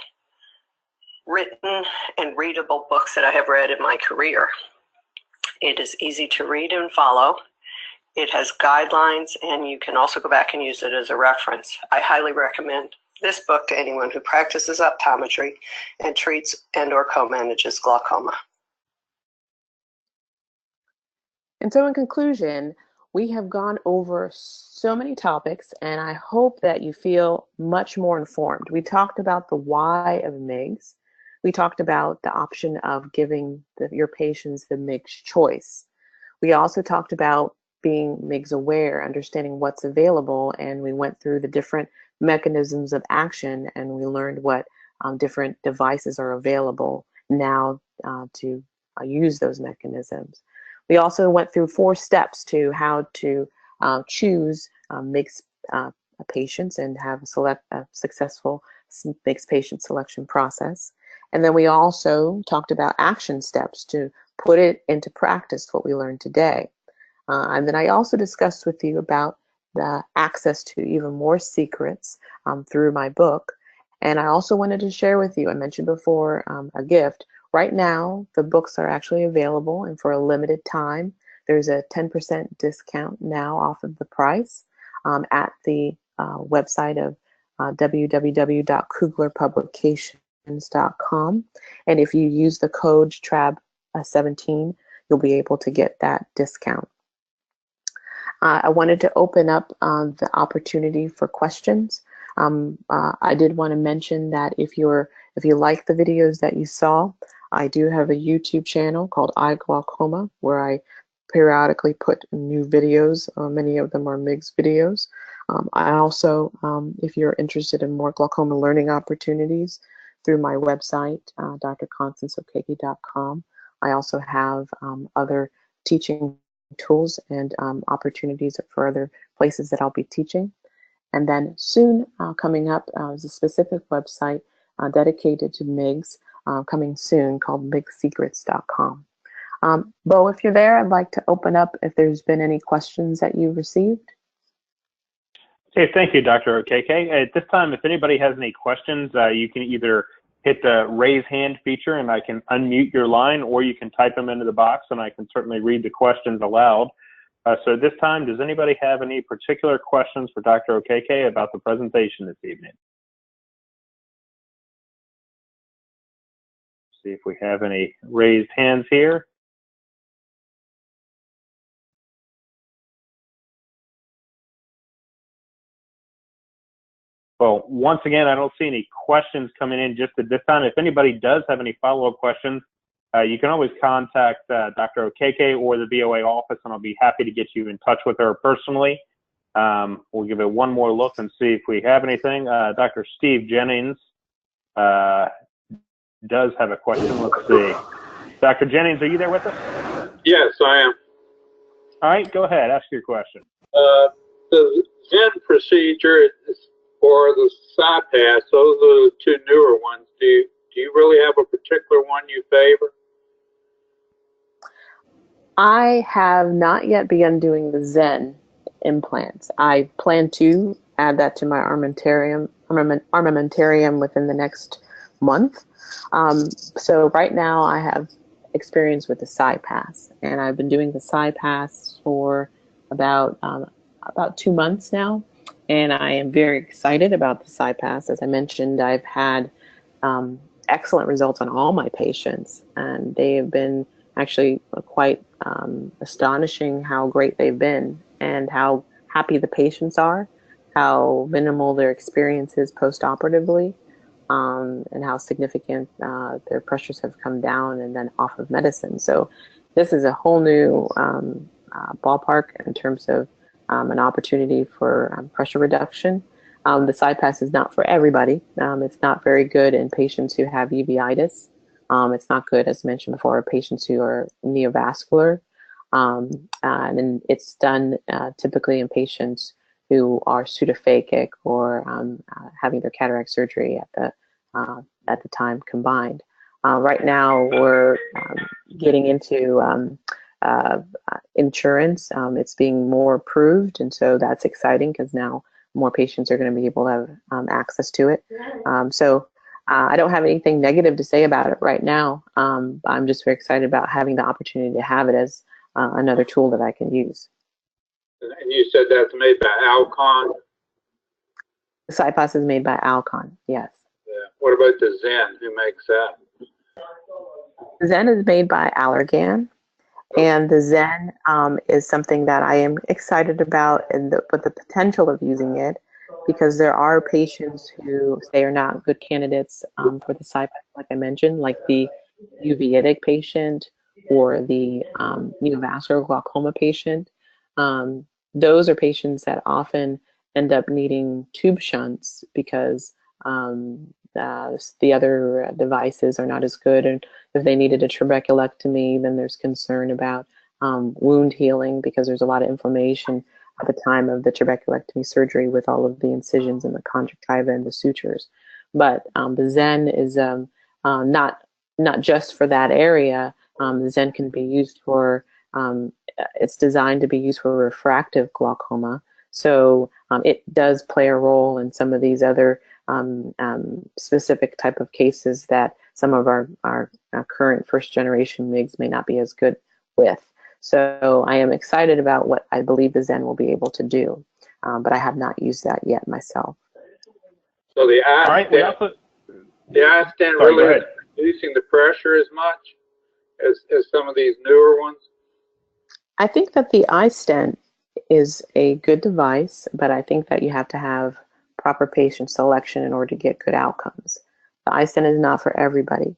written and readable books that I have read in my career. It is easy to read and follow. It has guidelines, and you can also go back and use it as a reference. I highly recommend this book to anyone who practices optometry and treats and/or co-manages glaucoma. And so in conclusion, we have gone over so many topics, and I hope that you feel much more informed. We talked about the why of MIGS. We talked about the option of giving your patients the MIGS choice. We also talked about being MIGS aware, understanding what's available, and we went through the different mechanisms of action, and we learned what different devices are available now to use those mechanisms. We also went through 4 steps to how to choose MIGS patients and have a successful MIGS patient selection process. And then we also talked about action steps to put it into practice, what we learned today. And then I also discussed with you about the access to even more secrets through my book. And I also wanted to share with you, I mentioned before, a gift. Right now, the books are actually available, and for a limited time, there's a 10% discount now off of the price at the website of www.kuglerpublications.com. And if you use the code TRAB17, you'll be able to get that discount. I wanted to open up the opportunity for questions. I did want to mention that if you like the videos that you saw, I do have a YouTube channel called Glaucoma, where I periodically put new videos. Many of them are MIGS videos. I also, if you're interested in more glaucoma learning opportunities through my website, drconstanceokeke.com, I also have other teaching tools and opportunities for other places that I'll be teaching. And then soon coming up is a specific website dedicated to MIGS coming soon called migsecrets.com. Bo, if you're there, I'd like to open up if there's been any questions that you received. Okay, thank you, Dr. Okeke. At this time, if anybody has any questions, you can either hit the raise hand feature and I can unmute your line, or you can type them into the box and I can certainly read the questions aloud. So at this time, does anybody have any particular questions for Dr. Okeke about the presentation this evening? See if we have any raised hands here. Well, once again, I don't see any questions coming in just at this time. If anybody does have any follow-up questions, you can always contact Dr. Okeke or the VOA office, and I'll be happy to get you in touch with her personally. We'll give it one more look and see if we have anything. Dr. Steve Jennings does have a question. Let's see. Dr. Jennings, are you there with us? Yes, I am. All right, go ahead. Ask your question. The Zen procedure or the SiPass, those are the 2 newer ones. Do you really have a particular one you favor? I have not yet begun doing the Zen implants. I plan to add that to my armamentarium within the next month. So right now I have experience with the SiPass, and I've been doing the SiPass for about 2 months now, and I am very excited about the SiPass. As I mentioned, I've had excellent results on all my patients, and they have been actually quite astonishing how great they've been and how happy the patients are, how minimal their experience is post-operatively, and how significant their pressures have come down and then off of medicine. So this is a whole new ballpark in terms of an opportunity for pressure reduction. The SiPass is not for everybody. It's not very good in patients who have uveitis. It's not good, as mentioned before, patients who are neovascular. And it's done typically in patients who are pseudophakic or having their cataract surgery at the time combined. Right now, we're getting into insurance. It's being more approved, and so that's exciting because now more patients are going to be able to have access to it. I don't have anything negative to say about it right now. I'm just very excited about having the opportunity to have it as another tool that I can use. And you said that's made by Alcon? The SiPass is made by Alcon, yes. Yeah. What about the Zen? Who makes that? Zen is made by Allergan, and the Zen is something that I am excited about, and with the potential of using it, because there are patients who say are not good candidates for the SiPass, like I mentioned, like the uveitic patient or the neovascular glaucoma patient. Those are patients that often end up needing tube shunts because the other devices are not as good. And if they needed a trabeculectomy, then there's concern about wound healing, because there's a lot of inflammation at the time of the trabeculectomy surgery with all of the incisions and the conjunctiva and the sutures. But the Zen is not just for that area. The Zen can be used for, it's designed to be used for refractive glaucoma. So it does play a role in some of these other specific type of cases that some of our current first generation MIGS may not be as good with. So I am excited about what I believe the Zen will be able to do, but I have not used that yet myself. So the iStent really isn't reducing the pressure as much as some of these newer ones? I think that the iStent is a good device, but I think that you have to have proper patient selection in order to get good outcomes. The iStent is not for everybody.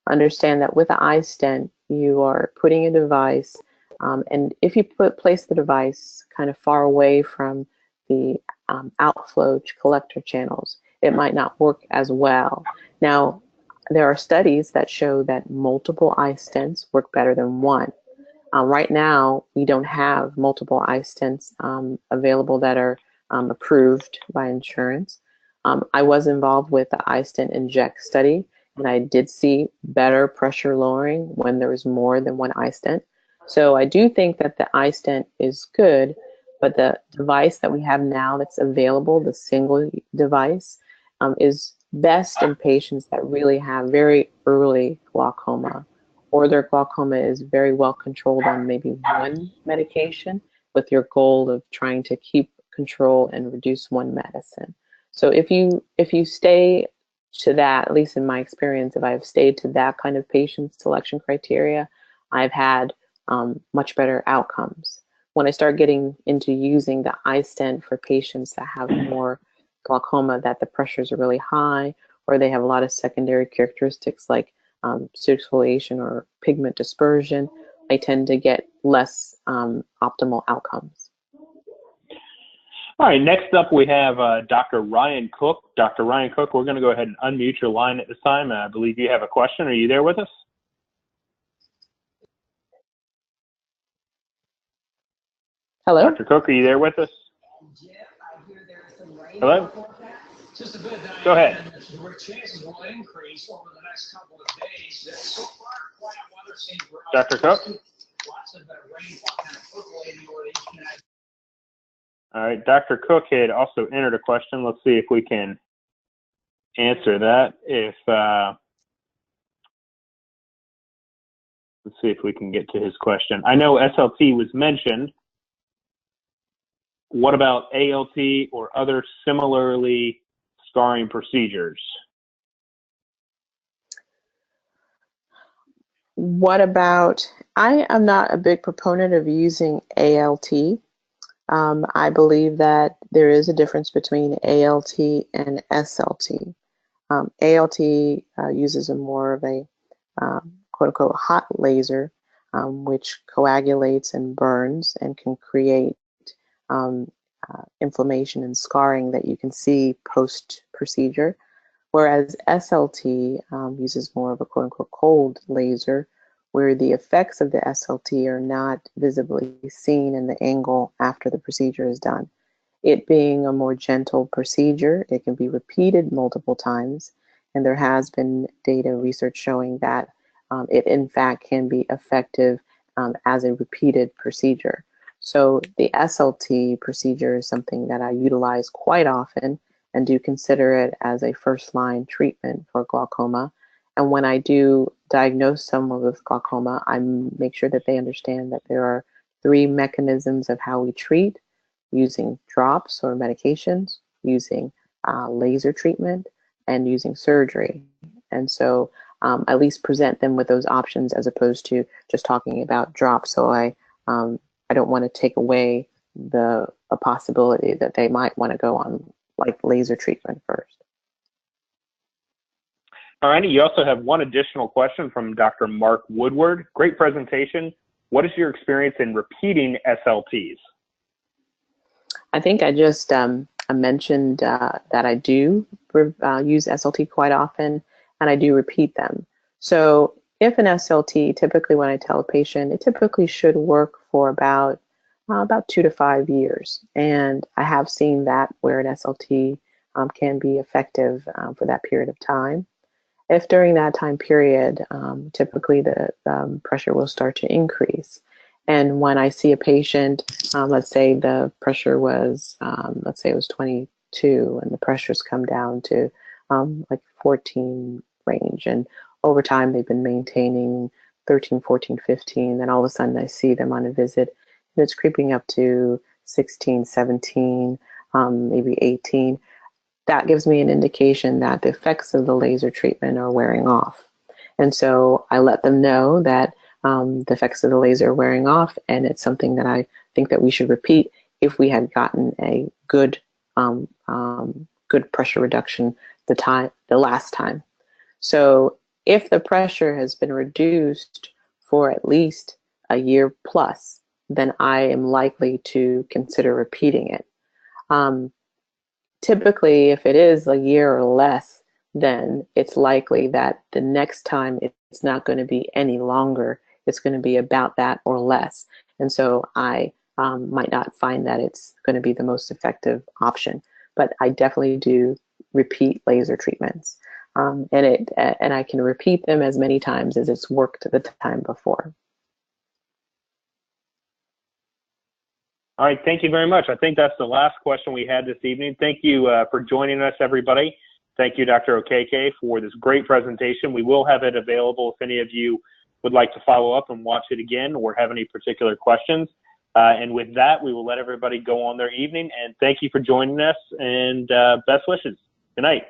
Understand that with the iStent, you are putting a device, and if you place the device kind of far away from the outflow collector channels, it might not work as well. Now, there are studies that show that multiple iStents work better than one. Right now, we don't have multiple iStents available that are approved by insurance. I was involved with the iStent inject study, and I did see better pressure lowering when there was more than one iStent. So I do think that the iStent is good, but the device that we have now that's available, the single device, is best in patients that really have very early glaucoma, or their glaucoma is very well controlled on maybe one medication with your goal of trying to keep control and reduce one medicine. So if you stay to that, at least in my experience, if I've stayed to that kind of patient selection criteria, I've had much better outcomes. When I start getting into using the iStent for patients that have more glaucoma, that the pressures are really high, or they have a lot of secondary characteristics like exfoliation or pigment dispersion, I tend to get less optimal outcomes. All right, next up we have Dr. Ryan Cook. Dr. Ryan Cook, we're going to go ahead and unmute your line at this time. I believe you have a question. Are you there with us? Hello? Dr. Cook, are you there with us? Hello? Go ahead. Dr. Cook? All right, Dr. Cook had also entered a question. Let's see if we can answer that. Let's see if we can get to his question. I know SLT was mentioned. What about ALT or other similarly scarring procedures? What about, I am not a big proponent of using ALT. I believe that there is a difference between ALT and SLT. ALT uses a more of a quote unquote hot laser, which coagulates and burns and can create inflammation and scarring that you can see post-procedure, whereas SLT uses more of a quote unquote cold laser, where the effects of the SLT are not visibly seen in the angle after the procedure is done. It being a more gentle procedure, it can be repeated multiple times, and there has been data research showing that it in fact can be effective as a repeated procedure. So the SLT procedure is something that I utilize quite often and do consider it as a first-line treatment for glaucoma. And when I do diagnose someone with glaucoma, I make sure that they understand that there are 3 mechanisms of how we treat: using drops or medications, using laser treatment, and using surgery. And so at least present them with those options as opposed to just talking about drops. So I don't want to take away a possibility that they might want to go on like laser treatment first. All righty, you also have one additional question from Dr. Mark Woodward. Great presentation. What is your experience in repeating SLTs? I think I just I mentioned that I do use SLT quite often, and I do repeat them. So if an SLT, typically when I tell a patient, it typically should work for about 2 to 5 years. And I have seen that where an SLT can be effective for that period of time. If during that time period, typically the pressure will start to increase. And when I see a patient, let's say the pressure was, let's say it was 22 and the pressure's come down to like 14 range. And over time, they've been maintaining 13, 14, 15. Then all of a sudden I see them on a visit and it's creeping up to 16, 17, maybe 18. That gives me an indication that the effects of the laser treatment are wearing off. And so I let them know that the effects of the laser are wearing off, and it's something that I think that we should repeat if we had gotten a good good pressure reduction the last time. So if the pressure has been reduced for at least a year plus, then I am likely to consider repeating it. Typically, if it is a year or less, then it's likely that the next time it's not going to be any longer. It's going to be about that or less. And so I might not find that it's going to be the most effective option. But I definitely do repeat laser treatments. And I can repeat them as many times as it's worked the time before. All right, thank you very much. I think that's the last question we had this evening. Thank you for joining us, everybody. Thank you, Dr. Okeke, for this great presentation. We will have it available if any of you would like to follow up and watch it again or have any particular questions. And with that, we will let everybody go on their evening. And thank you for joining us, and best wishes. Good night.